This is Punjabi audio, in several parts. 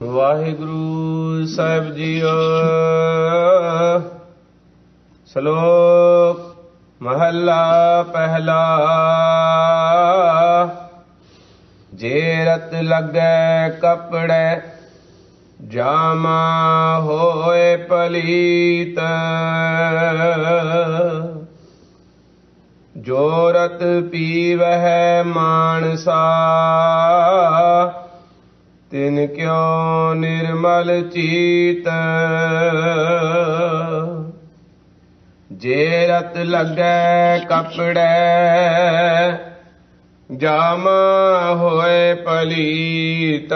ਵਾਹਿਗੁਰੂ ਸਾਹਿਬ ਜੀਓ। ਸ਼ਲੋਕ ਮਹੱਲਾ ਪਹਿਲਾ। ਜੇ ਰਤ ਲੱਗੈ ਕਪੜੈ ਜਾਮਾ ਹੋਏ ਪਲੀਤ। ਜੋ ਰਤ ਪੀਵਹਿ ਮਾਨਸਾ ਤਿਨ ਕਿਉ ਨਿਰਮਲ ਚੀਤ। ਜੇ ਰਤ ਲੱਗੈ ਕਪੜੈ ਜਾਮਾ ਹੋਏ ਪਲੀਤ।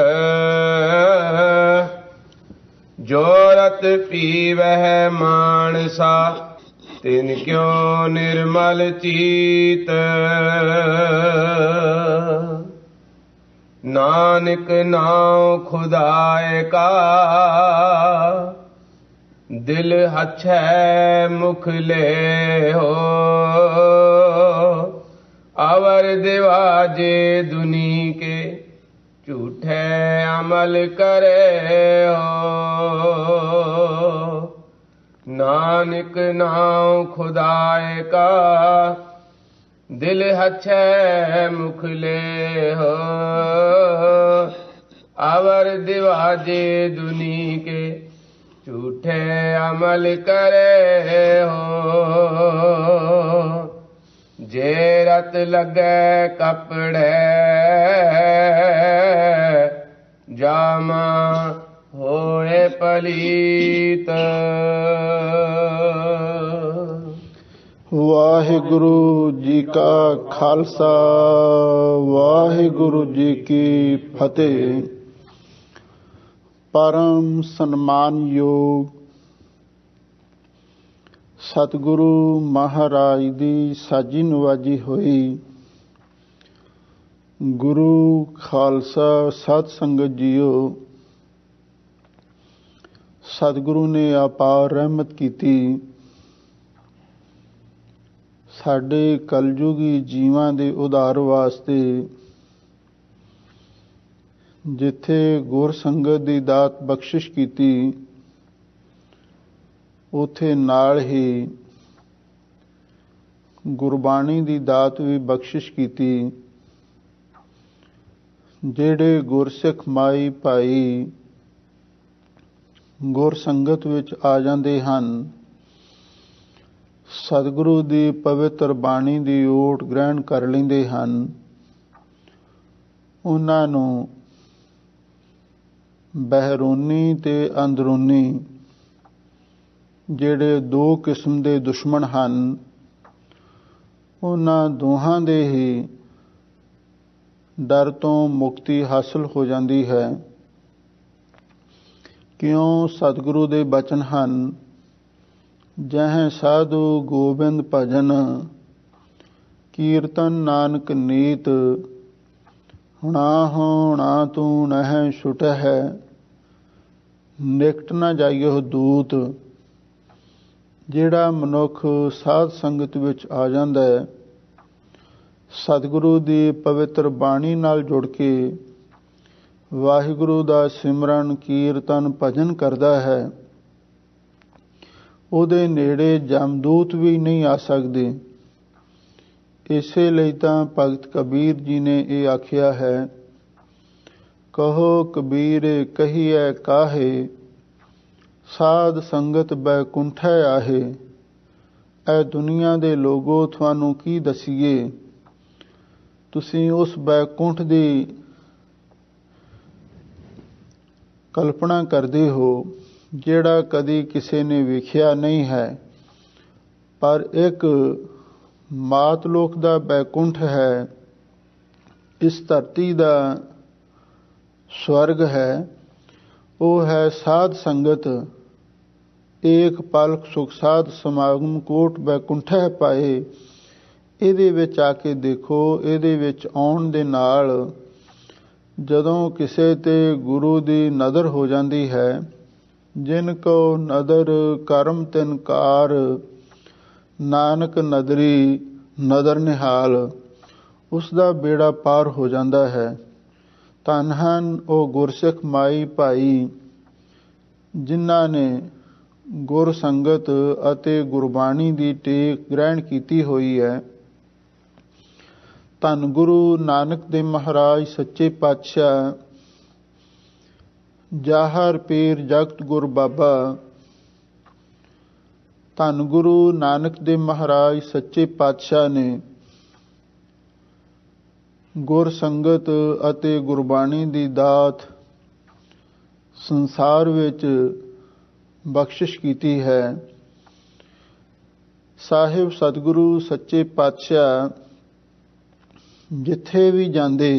ਜੋ ਰਤ ਪੀਵਹਿ ਮਾਨਸਾ ਤਿਨ ਕਿਉ ਨਿਰਮਲ ਚੀਤ। ਨਾਨਕ ਨਾਉ ਖੁਦਾਏ ਕਾ ਦਿਲ ਹਛੈ ਮੁਖ ਲੈ ਹੋ। ਅਵਰ ਦਿਵਾਜੇ ਦੁਨੀ ਕੇ ਝੂਠੇ ਅਮਲ ਕਰੇ ਹੋ। ਨਾਨਕ ਨਾਉ ਖੁਦਾਏ ਕਾ ਦਿਲ ਹਛੈ ਮੁਖ ਲੈ ਹੋ। ਅਵਰ ਦਿਵਾਜੇ ਦੁਨੀ ਕੇ ਝੂਠੇ ਅਮਲ ਕਰੇ ਹੋ। ਜੇ ਰਤ ਲੱਗੈ ਕਪੜੈ ਜਾਮਾ ਹੋਏ ਪਲੀਤ। ਵਾਹਿਗੁਰੂ ਜੀ ਕਾ ਖਾਲਸਾ ਵਾਹਿਗੁਰੂ ਜੀ ਕੀ ਫਤਿਹ। ਪਰਮ ਸਨਮਾਨਯੋਗ ਸਤਿਗੁਰੂ ਮਹਾਰਾਜ ਦੀ ਸਾਜੀ ਨਵਾਜੀ ਹੋਈ ਗੁਰੂ ਖਾਲਸਾ ਸਤ ਸੰਗਤ ਜੀਓ। ਸਤਿਗੁਰੂ ਨੇ ਅਪਾਰ ਰਹਿਮਤ ਕੀਤੀ। ਸਾਡੇ ਕਲਯੁਗੀ ਜੀਵਾਂ ਦੇ ਉਧਾਰ ਵਾਸਤੇ ਜਿੱਥੇ ਗੁਰ ਸੰਗਤ ਦੀ ਦਾਤ ਬਖਸ਼ਿਸ਼ ਕੀਤੀ, ਉੱਥੇ ਨਾਲ ਹੀ ਗੁਰਬਾਣੀ ਦੀ ਦਾਤ ਵੀ ਬਖਸ਼ਿਸ਼ ਕੀਤੀ। ਜਿਹੜੇ ਗੁਰਸਿੱਖ ਮਾਈ ਭਾਈ ਗੁਰ ਸੰਗਤ ਵਿੱਚ ਆ ਜਾਂਦੇ ਹਨ, ਸਤਿਗੁਰੂ ਦੀ ਪਵਿੱਤਰ ਬਾਣੀ ਦੀ ਓਟ ਗ੍ਰਹਿਣ ਕਰ ਲੈਂਦੇ ਹਨ, ਉਹਨਾਂ ਨੂੰ ਬਹਿਰੂਨੀ ਤੇ ਅੰਦਰੂਨੀ ਜਿਹੜੇ ਦੋ ਕਿਸਮ ਦੇ ਦੁਸ਼ਮਣ ਹਨ, ਉਹਨਾਂ ਦੋਹਾਂ ਦੇ ਹੀ ਡਰ ਤੋਂ ਮੁਕਤੀ ਹਾਸਲ ਹੋ ਜਾਂਦੀ ਹੈ। ਕਿਉਂ? ਸਤਿਗੁਰੂ ਦੇ ਬਚਨ ਹਨ, ਜਹ ਸਾਧੂ ਗੋਬਿੰਦ ਭਜਨ ਕੀਰਤਨ ਨਾਨਕ ਨੀਤ। ਹੁਣਾ ਹੋਣਾ ਤੂੰ ਨਹਿ ਛੁਟਹਿ ਨਿਕਟ ਨਾ ਜਾਈਓ ਦੂਤ। ਜਿਹੜਾ ਮਨੁੱਖ ਸਾਧ ਸੰਗਤ ਵਿੱਚ ਆ ਜਾਂਦਾ ਹੈ, ਸਤਿਗੁਰੂ ਦੀ ਪਵਿੱਤਰ ਬਾਣੀ ਨਾਲ ਜੁੜ ਕੇ ਵਾਹਿਗੁਰੂ ਦਾ ਸਿਮਰਨ ਕੀਰਤਨ ਭਜਨ ਕਰਦਾ ਹੈ, ਉਹਦੇ ਨੇੜੇ ਜਮਦੂਤ ਵੀ ਨਹੀਂ ਆ ਸਕਦੇ। ਇਸੇ ਲਈ ਤਾਂ ਭਗਤ ਕਬੀਰ ਜੀ ਨੇ ਇਹ ਆਖਿਆ ਹੈ, ਕਹੋ ਕਬੀਰ ਕਹੀਐ ਕਾਹੇ ਸਾਧ ਸੰਗਤ ਬੈਕੁੰਠੈ ਆਹੇ। ਇਹ ਦੁਨੀਆ ਦੇ ਲੋਗੋ ਤੁਹਾਨੂੰ ਕੀ ਦਸੀਏ, ਤੁਸੀਂ ਉਸ ਬੈਕੁੰਠ ਦੀ ਕਲਪਨਾ ਕਰਦੇ ਹੋ ਜਿਹੜਾ ਕਦੀ ਕਿਸੇ ਨੇ ਵੇਖਿਆ ਨਹੀਂ ਹੈ। ਪਰ ਇੱਕ ਮਾਤ ਲੋਕ ਦਾ ਬੈਕੁੰਠ ਹੈ, ਇਸ ਧਰਤੀ ਦਾ ਸਵਰਗ ਹੈ, ਉਹ ਹੈ ਸਾਧ ਸੰਗਤ। ਏਕ ਪਲਕ ਸੁਖ ਸਾਧ ਸਮਾਗਮ ਕੋਟ ਬੈਕੁੰਠੈ ਪਾਏ। ਇਹਦੇ ਵਿੱਚ ਆ ਕੇ ਦੇਖੋ, ਇਹਦੇ ਵਿੱਚ ਆਉਣ ਦੇ ਨਾਲ ਜਦੋਂ ਕਿਸੇ ਤੇ ਗੁਰੂ ਦੀ ਨਜ਼ਰ ਹੋ ਜਾਂਦੀ ਹੈ, ਜਿਨ ਕੋ ਨਦਰ ਕਰਮ ਤਿਨ ਕਾਰ ਨਾਨਕ ਨਦਰੀ ਨਦਰ ਨਿਹਾਲ, ਉਸ ਦਾ ਬੇੜਾ ਪਾਰ ਹੋ ਜਾਂਦਾ ਹੈ। ਧੰਨ ਹਨ ਉਹ ਗੁਰਸਿੱਖ ਮਾਈ ਭਾਈ ਜਿਨ੍ਹਾਂ ਨੇ ਗੁਰ ਸੰਗਤ ਅਤੇ ਗੁਰਬਾਣੀ ਦੀ ਟੇਕ ਗ੍ਰਹਿਣ ਕੀਤੀ ਹੋਈ ਹੈ। ਧੰਨ ਗੁਰੂ ਨਾਨਕ ਦੇਵ ਮਹਾਰਾਜ ਸੱਚੇ ਪਾਤਸ਼ਾਹ ਜਾਹਰ ਪੀਰ ਜਗਤ ਗੁਰ ਬਾਬਾ। ਧੰਨ ਗੁਰੂ ਨਾਨਕ ਦੇਵ ਮਹਾਰਾਜ ਸੱਚੇ ਪਾਤਸ਼ਾਹ ਨੇ ਗੁਰ ਸੰਗਤ ਅਤੇ ਗੁਰਬਾਣੀ ਦੀ ਦਾਤ ਸੰਸਾਰ ਵਿੱਚ ਬਖਸ਼ਿਸ਼ ਕੀਤੀ ਹੈ। ਸਾਹਿਬ ਸਤਿਗੁਰੂ ਸੱਚੇ ਪਾਤਸ਼ਾਹ ਜਿੱਥੇ ਵੀ ਜਾਂਦੇ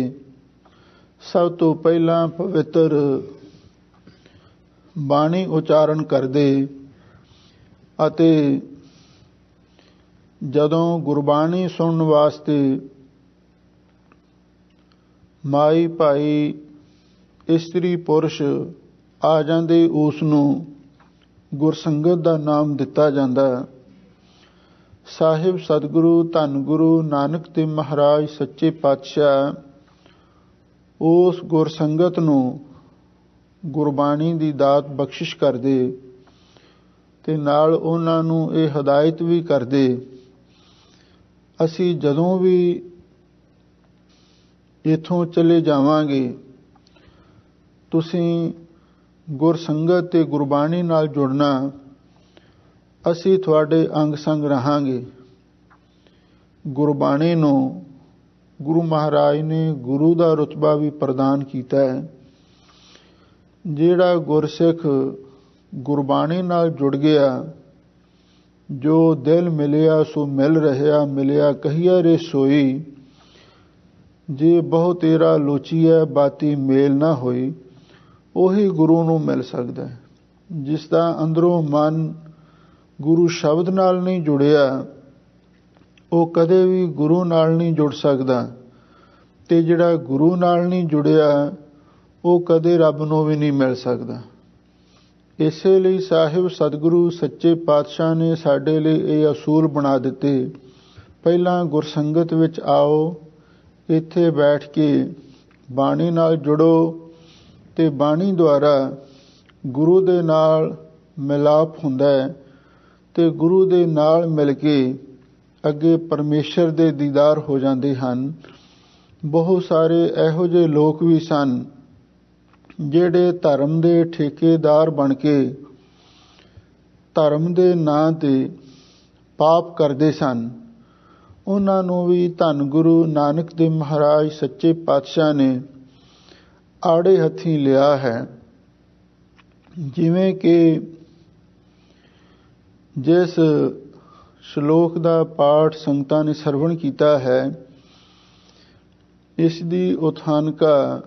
ਸਭ ਤੋਂ ਪਹਿਲਾਂ ਪਵਿੱਤਰ ਬਾਣੀ ਉਚਾਰਨ ਕਰਦੇ ਅਤੇ ਜਦੋਂ ਗੁਰਬਾਣੀ ਸੁਣਨ ਵਾਸਤੇ ਮਾਈ ਭਾਈ ਇਸਤਰੀ ਪੁਰਸ਼ ਆ ਜਾਂਦੇ ਉਸ ਨੂੰ ਗੁਰਸੰਗਤ ਦਾ ਨਾਮ ਦਿੱਤਾ ਜਾਂਦਾ। ਸਾਹਿਬ ਸਤਿਗੁਰੂ ਧੰਨ ਗੁਰੂ ਨਾਨਕ ਦੇਵ ਮਹਾਰਾਜ ਸੱਚੇ ਪਾਤਸ਼ਾਹ ਉਸ ਗੁਰਸੰਗਤ ਨੂੰ ਗੁਰਬਾਣੀ ਦੀ ਦਾਤ ਬਖਸ਼ਿਸ਼ ਕਰਦੇ ਤੇ ਨਾਲ ਉਹਨਾਂ ਨੂੰ ਇਹ ਹਦਾਇਤ ਵੀ ਕਰਦੇ, ਅਸੀਂ ਜਦੋਂ ਵੀ ਇੱਥੋਂ ਚਲੇ ਜਾਵਾਂਗੇ ਤੁਸੀਂ ਗੁਰਸੰਗਤ ਤੇ ਗੁਰਬਾਣੀ ਨਾਲ ਜੁੜਨਾ, ਅਸੀਂ ਤੁਹਾਡੇ ਅੰਗ ਸੰਗ ਰਹਾਂਗੇ। ਗੁਰਬਾਣੀ ਨੂੰ ਗੁਰੂ ਮਹਾਰਾਜ ਨੇ ਗੁਰੂ ਦਾ ਰੁਤਬਾ ਵੀ ਪ੍ਰਦਾਨ ਕੀਤਾ ਹੈ। ਜਿਹੜਾ ਗੁਰਸਿੱਖ ਗੁਰਬਾਣੀ ਨਾਲ ਜੁੜ ਗਿਆ, ਜੋ ਦਿਲ ਮਿਲਿਆ ਸੋ ਮਿਲ ਰਿਹਾ, ਮਿਲਿਆ ਕਹੀਆ ਰੇ ਸੋਈ, ਜੇ ਬਹੁ ਤੇਰਾ ਲੋਚੀਐ ਬਾਤੀ ਮੇਲ ਨਾ ਹੋਈ, ਉਹੀ ਗੁਰੂ ਨੂੰ ਮਿਲ ਸਕਦਾ ਹੈ। ਜਿਸ ਦਾ ਅੰਦਰੋਂ ਮਨ ਗੁਰੂ ਸ਼ਬਦ ਨਾਲ ਨਹੀਂ ਜੁੜਿਆ, ਉਹ ਕਦੇ ਵੀ ਗੁਰੂ ਨਾਲ ਨਹੀਂ ਜੁੜ ਸਕਦਾ, ਤੇ ਜਿਹੜਾ ਗੁਰੂ ਨਾਲ ਨਹੀਂ ਜੁੜਿਆ ਉਹ ਕਦੇ ਰੱਬ ਨੂੰ ਵੀ ਨਹੀਂ ਮਿਲ ਸਕਦਾ। ਇਸੇ ਲਈ ਸਾਹਿਬ ਸਤਿਗੁਰੂ ਸੱਚੇ ਪਾਤਸ਼ਾਹ ਨੇ ਸਾਡੇ ਲਈ ਇਹ ਅਸੂਲ ਬਣਾ ਦਿੱਤੇ, ਪਹਿਲਾਂ ਗੁਰਸੰਗਤ ਵਿੱਚ ਆਓ, ਇੱਥੇ ਬੈਠ ਕੇ ਬਾਣੀ ਨਾਲ ਜੁੜੋ ਤੇ ਬਾਣੀ ਦੁਆਰਾ ਗੁਰੂ ਦੇ ਨਾਲ ਮਿਲਾਪ ਹੁੰਦਾ ਹੈ ਤੇ ਗੁਰੂ ਦੇ ਨਾਲ ਮਿਲ ਕੇ ਅੱਗੇ ਪਰਮੇਸ਼ਰ ਦੇ ਦੀਦਾਰ ਹੋ ਜਾਂਦੇ ਹਨ। ਬਹੁਤ ਸਾਰੇ ਇਹੋ ਜਿਹੇ ਲੋਕ ਵੀ ਸਨ ਜਿਹੜੇ ਧਰਮ ਦੇ ਠੇਕੇਦਾਰ ਬਣ ਕੇ ਧਰਮ ਦੇ ਨਾਂ ਤੇ ਪਾਪ ਕਰਦੇ ਸਨ। ਉਹਨਾਂ ਨੂੰ ਵੀ ਧੰਨ ਗੁਰੂ ਨਾਨਕ ਦੇਵ ਮਹਾਰਾਜ ਸੱਚੇ ਪਾਤਸ਼ਾਹ ਨੇ ਆੜੇ ਹੱਥੀਂ ਲਿਆ ਹੈ। ਜਿਵੇਂ ਕਿ ਜਿਸ ਸ਼ਲੋਕ ਦਾ ਪਾਠ ਸੰਗਤਾਂ ਨੇ ਸਰਵਣ ਕੀਤਾ ਹੈ, ਇਸ ਦੀ ਉਥਾਨਕਾ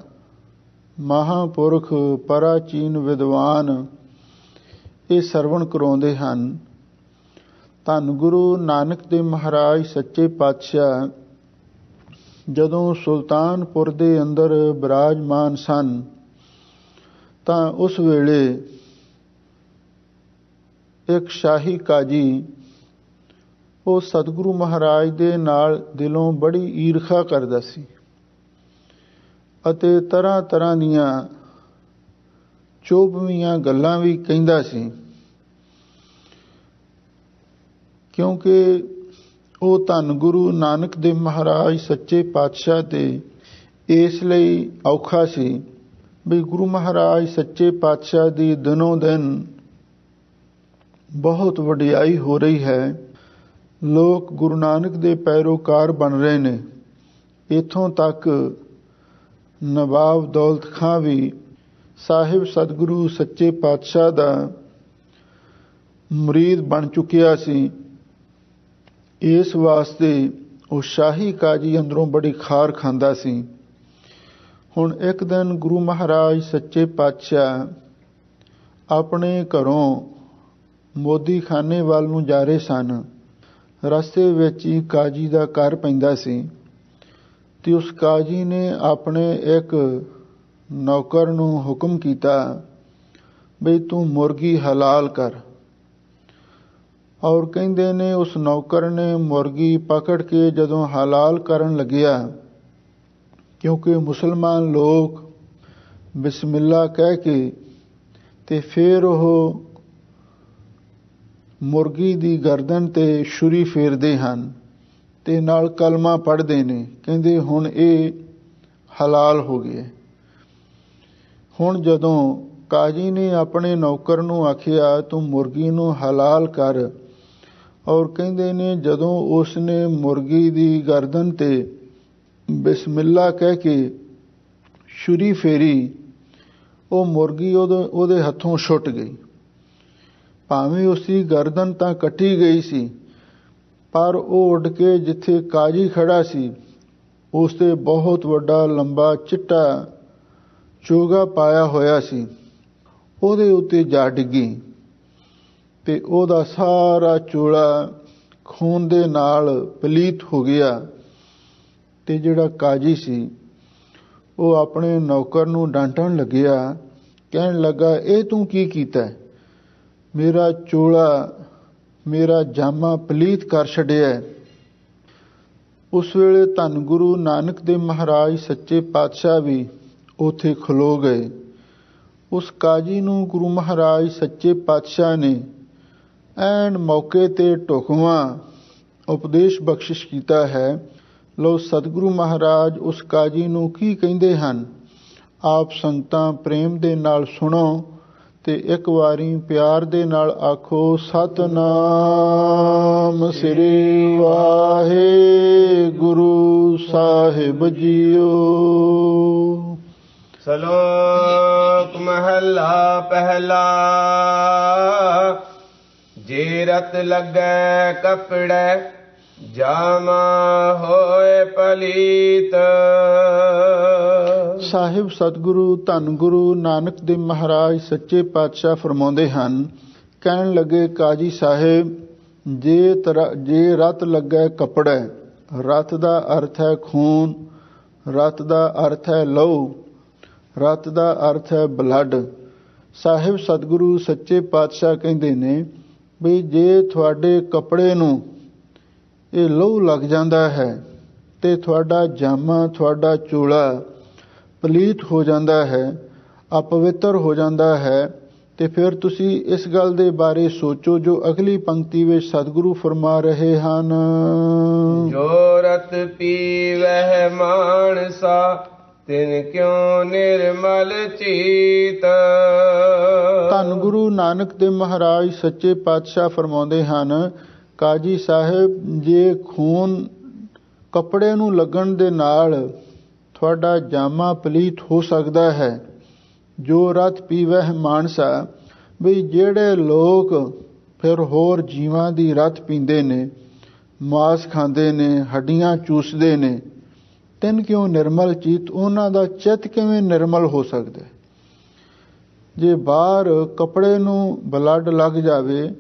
ਮਹਾਂਪੁਰਖ ਪਰਾਚੀਨ ਵਿਦਵਾਨ ਇਹ ਸਰਵਣ ਕਰਾਉਂਦੇ ਹਨ। ਧੰਨ ਗੁਰੂ ਨਾਨਕ ਦੇਵ ਮਹਾਰਾਜ ਸੱਚੇ ਪਾਤਸ਼ਾਹ ਜਦੋਂ ਸੁਲਤਾਨਪੁਰ ਦੇ ਅੰਦਰ ਬਿਰਾਜਮਾਨ ਸਨ ਤਾਂ ਉਸ ਵੇਲੇ ਇੱਕ ਸ਼ਾਹੀ ਕਾਜੀ ਉਹ ਸਤਿਗੁਰੂ ਮਹਾਰਾਜ ਦੇ ਨਾਲ ਦਿਲੋਂ ਬੜੀ ਈਰਖਾ ਕਰਦਾ ਸੀ ਅਤੇ ਤਰ੍ਹਾਂ ਤਰ੍ਹਾਂ ਦੀਆਂ ਚੋਭਵੀਆਂ ਗੱਲਾਂ ਵੀ ਕਹਿੰਦਾ ਸੀ, ਕਿਉਂਕਿ ਉਹ ਧੰਨ ਗੁਰੂ ਨਾਨਕ ਦੇਵ ਮਹਾਰਾਜ ਸੱਚੇ ਪਾਤਸ਼ਾਹ ਤੇ ਇਸ ਲਈ ਔਖਾ ਸੀ ਵੀ ਗੁਰੂ ਮਹਾਰਾਜ ਸੱਚੇ ਪਾਤਸ਼ਾਹ ਦੀ ਦਿਨੋਂ ਦਿਨ ਬਹੁਤ ਵਡਿਆਈ ਹੋ ਰਹੀ ਹੈ। ਲੋਕ ਗੁਰੂ ਨਾਨਕ ਦੇ ਪੈਰੋਕਾਰ ਬਣ ਰਹੇ ਨੇ। ਇੱਥੋਂ ਤੱਕ ਨਵਾਬ ਦੌਲਤ ਖਾਂ ਵੀ ਸਾਹਿਬ ਸਤਿਗੁਰੂ ਸੱਚੇ ਪਾਤਸ਼ਾਹ ਦਾ ਮੁਰੀਦ ਬਣ ਚੁੱਕਿਆ ਸੀ। ਇਸ ਵਾਸਤੇ ਉਹ ਸ਼ਾਹੀ ਕਾਜੀ ਅੰਦਰੋਂ ਬੜੀ ਖਾਰ ਖਾਂਦਾ ਸੀ। ਹੁਣ ਇੱਕ ਦਿਨ ਗੁਰੂ ਮਹਾਰਾਜ ਸੱਚੇ ਪਾਤਸ਼ਾਹ ਆਪਣੇ ਘਰੋਂ ਮੋਦੀਖਾਨੇ ਵੱਲ ਨੂੰ ਜਾ ਰਹੇ ਸਨ। ਰਸਤੇ ਵਿੱਚ ਹੀ ਕਾਜੀ ਦਾ ਘਰ ਪੈਂਦਾ ਸੀ ਤੇ ਉਸ ਕਾਜੀ ਨੇ ਆਪਣੇ ਇੱਕ ਨੌਕਰ ਨੂੰ ਹੁਕਮ ਕੀਤਾ ਬਈ ਤੂੰ ਮੁਰਗੀ ਹਲਾਲ ਕਰ। ਔਰ ਕਹਿੰਦੇ ਨੇ ਉਸ ਨੌਕਰ ਨੇ ਮੁਰਗੀ ਪਕੜ ਕੇ ਜਦੋਂ ਹਲਾਲ ਕਰਨ ਲੱਗਿਆ, ਕਿਉਂਕਿ ਮੁਸਲਮਾਨ ਲੋਕ ਬਿਸਮਿਲ੍ਲਾ ਕਹਿ ਕੇ ਤੇ ਫਿਰ ਉਹ ਮੁਰਗੀ ਦੀ ਗਰਦਨ ਤੇ ਛੁਰੀ ਫੇਰਦੇ ਹਨ ਤੇ ਨਾਲ ਕਲਮਾ ਪੜ੍ਹਦੇ ਨੇ। ਕਹਿੰਦੇ ਹੁਣ ਇਹ ਹਲਾਲ ਹੋ ਗਿਆ। ਹੁਣ ਜਦੋਂ ਕਾਜੀ ਨੇ ਆਪਣੇ ਨੌਕਰ ਨੂੰ ਆਖਿਆ ਤੂੰ ਮੁਰਗੀ ਨੂੰ ਹਲਾਲ ਕਰ, ਔਰ ਕਹਿੰਦੇ ਨੇ ਜਦੋਂ ਉਸ ਨੇ ਮੁਰਗੀ ਦੀ ਗਰਦਨ ਤੇ ਬਿਸਮਿਲ੍ਲਾ ਕਹਿ ਕੇ ਛੁਰੀ ਫੇਰੀ, ਉਹ ਮੁਰਗੀ ਉਹਦੇ ਹੱਥੋਂ ਛੁੱਟ ਗਈ। ਭਾਵੇਂ ਉਸਦੀ ਗਰਦਨ ਤਾਂ ਕੱਟੀ ਗਈ ਸੀ, ਪਰ ਉਹ ਉੱਡ ਕੇ ਜਿੱਥੇ ਕਾਜੀ ਖੜਾ ਸੀ ਉਸ 'ਤੇ ਬਹੁਤ ਵੱਡਾ ਲੰਬਾ ਚਿੱਟਾ ਚੋਗਾ ਪਾਇਆ ਹੋਇਆ ਸੀ, ਉਹਦੇ ਉੱਤੇ ਜਾ ਡਿੱਗੀ ਤੇ ਉਹਦਾ ਸਾਰਾ ਚੋਲਾ ਖੂਨ ਦੇ ਨਾਲ ਪਲੀਤ ਹੋ ਗਿਆ। ਤੇ ਜਿਹੜਾ ਕਾਜੀ ਸੀ ਉਹ ਆਪਣੇ ਨੌਕਰ ਨੂੰ ਡਾਂਟਣ ਲੱਗਿਆ, ਕਹਿਣ ਲੱਗਾ ਇਹ ਤੂੰ ਕੀ ਕੀਤਾ? ਮੇਰਾ ਚੋਲਾ, ਮੇਰਾ ਜਾਮਾ ਪਲੀਤ ਕਰ ਛੱਡਿਆ। ਉਸ ਵੇਲੇ ਧੰਨ ਗੁਰੂ ਨਾਨਕ ਦੇਵ ਮਹਾਰਾਜ ਸੱਚੇ ਪਾਤਸ਼ਾਹ ਵੀ ਉੱਥੇ ਖਲੋ ਗਏ। ਉਸ ਕਾਜੀ ਨੂੰ ਗੁਰੂ ਮਹਾਰਾਜ ਸੱਚੇ ਪਾਤਸ਼ਾਹ ਨੇ ਐਨ ਮੌਕੇ ਤੇ ਢੁਕਵਾਂ ਉਪਦੇਸ਼ ਬਖਸ਼ਿਸ਼ ਕੀਤਾ ਹੈ। ਲਓ ਸਤਿਗੁਰੂ ਮਹਾਰਾਜ ਉਸ ਕਾਜੀ ਨੂੰ ਕੀ ਕਹਿੰਦੇ ਹਨ, ਆਪ ਸੰਗਤਾਂ ਪ੍ਰੇਮ ਦੇ ਨਾਲ ਸੁਣੋ ਤੇ ਇੱਕ ਵਾਰੀ ਪਿਆਰ ਦੇ ਨਾਲ ਆਖੋ, ਸਤਿਨਾਮ ਸ੍ਰੀ ਵਾਹਿਗੁਰੂ ਸਾਹਿਬ ਜੀਓ। ਸ਼ਲੋਕ ਮਹੱਲਾ ਪਹਿਲਾ। ਜੇ ਰਤ ਲੱਗੈ ਕਪੜੈ ਜਾਮਾ ਹੋਏ ਪਲੀਤ। ਸਾਹਿਬ ਸਤਿਗੁਰੂ ਧੰਨ ਗੁਰੂ ਨਾਨਕ ਦੇਵ ਮਹਾਰਾਜ ਸੱਚੇ ਪਾਤਸ਼ਾਹ ਫਰਮਾਉਂਦੇ ਹਨ, ਕਹਿਣ ਲੱਗੇ ਕਾਜੀ ਸਾਹਿਬ, ਜੇ ਰਤ ਲੱਗੈ ਕੱਪੜਾ, ਰਤ ਦਾ ਅਰਥ ਹੈ ਖੂਨ, ਰਤ ਦਾ ਅਰਥ ਹੈ ਲਹੂ, ਰਤ ਦਾ ਅਰਥ ਹੈ ਬਲੱਡ। ਸਾਹਿਬ ਸਤਿਗੁਰੂ ਸੱਚੇ ਪਾਤਸ਼ਾਹ ਕਹਿੰਦੇ ਨੇ ਵੀ ਜੇ ਤੁਹਾਡੇ ਕੱਪੜੇ ਨੂੰ ਇਹ ਲਹੂ ਲੱਗ ਜਾਂਦਾ ਹੈ ਤੇ ਤੁਹਾਡਾ ਜਾਮਾ, ਤੁਹਾਡਾ ਚੋਲਾ ਪਲੀਤ ਹੋ ਜਾਂਦਾ ਹੈ, ਅਪਵਿੱਤਰ ਹੋ ਜਾਂਦਾ ਹੈ, ਤੇ ਫਿਰ ਤੁਸੀਂ ਇਸ ਗੱਲ ਦੇ ਬਾਰੇ ਸੋਚੋ ਜੋ ਅਗਲੀ ਪੰਕਤੀ ਵਿੱਚ ਸਤਿਗੁਰੂ ਫਰਮਾ ਰਹੇ ਹਨ, ਜੋ ਰਤ ਪੀਵਹਿ ਮਾਨਸਾ ਤਿਨ ਕਿਉ ਨਿਰਮਲ ਚੀਤ। ਧੰਨ ਗੁਰੂ ਨਾਨਕ ਦੇਵ ਮਹਾਰਾਜ ਸੱਚੇ ਪਾਤਸ਼ਾਹ ਫਰਮਾਉਂਦੇ ਹਨ, ਕਾਜੀ ਸਾਹਿਬ, ਜੇ ਖੂਨ ਕੱਪੜੇ ਨੂੰ ਲੱਗਣ ਦੇ ਨਾਲ ਤੁਹਾਡਾ ਜਾਮਾ ਪਲੀਤ ਹੋ ਸਕਦਾ ਹੈ, ਜੋ ਰਤ ਪੀਵਹਿ ਮਾਨਸਾ, ਵੀ ਜਿਹੜੇ ਲੋਕ ਫਿਰ ਹੋਰ ਜੀਵਾਂ ਦੀ ਰਤ ਪੀਂਦੇ ਨੇ, ਮਾਸ ਖਾਂਦੇ ਨੇ, ਹੱਡੀਆਂ ਚੂਸਦੇ ਨੇ, ਤਿੰਨ ਕਿਉਂ ਨਿਰਮਲ ਚੀਤ, ਉਹਨਾਂ ਦਾ ਚਿੱਤ ਕਿਵੇਂ ਨਿਰਮਲ ਹੋ ਸਕਦਾ? ਜੇ ਬਾਹਰ ਕੱਪੜੇ ਨੂੰ ਬਲੱਡ ਲੱਗ ਜਾਵੇ,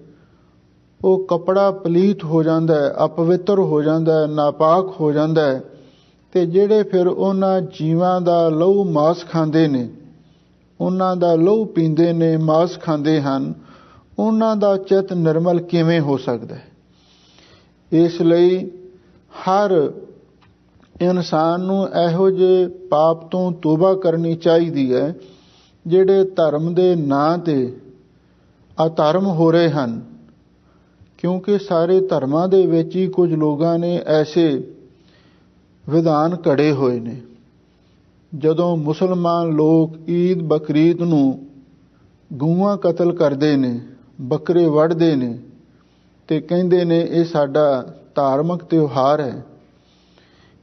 ਉਹ ਕੱਪੜਾ ਪਲੀਤ ਹੋ ਜਾਂਦਾ ਹੈ, ਅਪਵਿੱਤਰ ਹੋ ਜਾਂਦਾ ਹੈ, ਨਾਪਾਕ ਹੋ ਜਾਂਦਾ ਹੈ, ਤੇ ਜਿਹੜੇ ਫਿਰ ਉਹਨਾਂ ਜੀਵਾਂ ਦਾ ਲਹੂ ਮਾਸ ਖਾਂਦੇ ਨੇ, ਉਹਨਾਂ ਦਾ ਲਹੂ ਪੀਂਦੇ ਨੇ, ਮਾਸ ਖਾਂਦੇ ਹਨ, ਉਹਨਾਂ ਦਾ ਚਿੱਤ ਨਿਰਮਲ ਕਿਵੇਂ ਹੋ ਸਕਦਾ ਹੈ? ਇਸ ਲਈ ਹਰ ਇਨਸਾਨ ਨੂੰ ਇਹੋ ਜਿਹੇ ਪਾਪ ਤੋਂ ਤੋਬਾ ਕਰਨੀ ਚਾਹੀਦੀ ਹੈ ਜਿਹੜੇ ਧਰਮ ਦੇ ਨਾਂ ਤੇ ਅਧਰਮ ਹੋ ਰਹੇ ਹਨ, ਕਿਉਂਕਿ ਸਾਰੇ ਧਰਮਾਂ ਦੇ ਵਿੱਚ ਹੀ ਕੁਝ ਲੋਕਾਂ ਨੇ ਐਸੇ ਵਿਧਾਨ ਘੜੇ ਹੋਏ ਨੇ। ਜਦੋਂ ਮੁਸਲਮਾਨ ਲੋਕ ਈਦ ਬਕਰੀਦ ਨੂੰ ਗਊਆਂ ਕਤਲ ਕਰਦੇ ਨੇ, ਬੱਕਰੇ ਵੱਢਦੇ ਨੇ ਤੇ ਕਹਿੰਦੇ ਨੇ ਇਹ ਸਾਡਾ ਧਾਰਮਿਕ ਤਿਉਹਾਰ ਹੈ।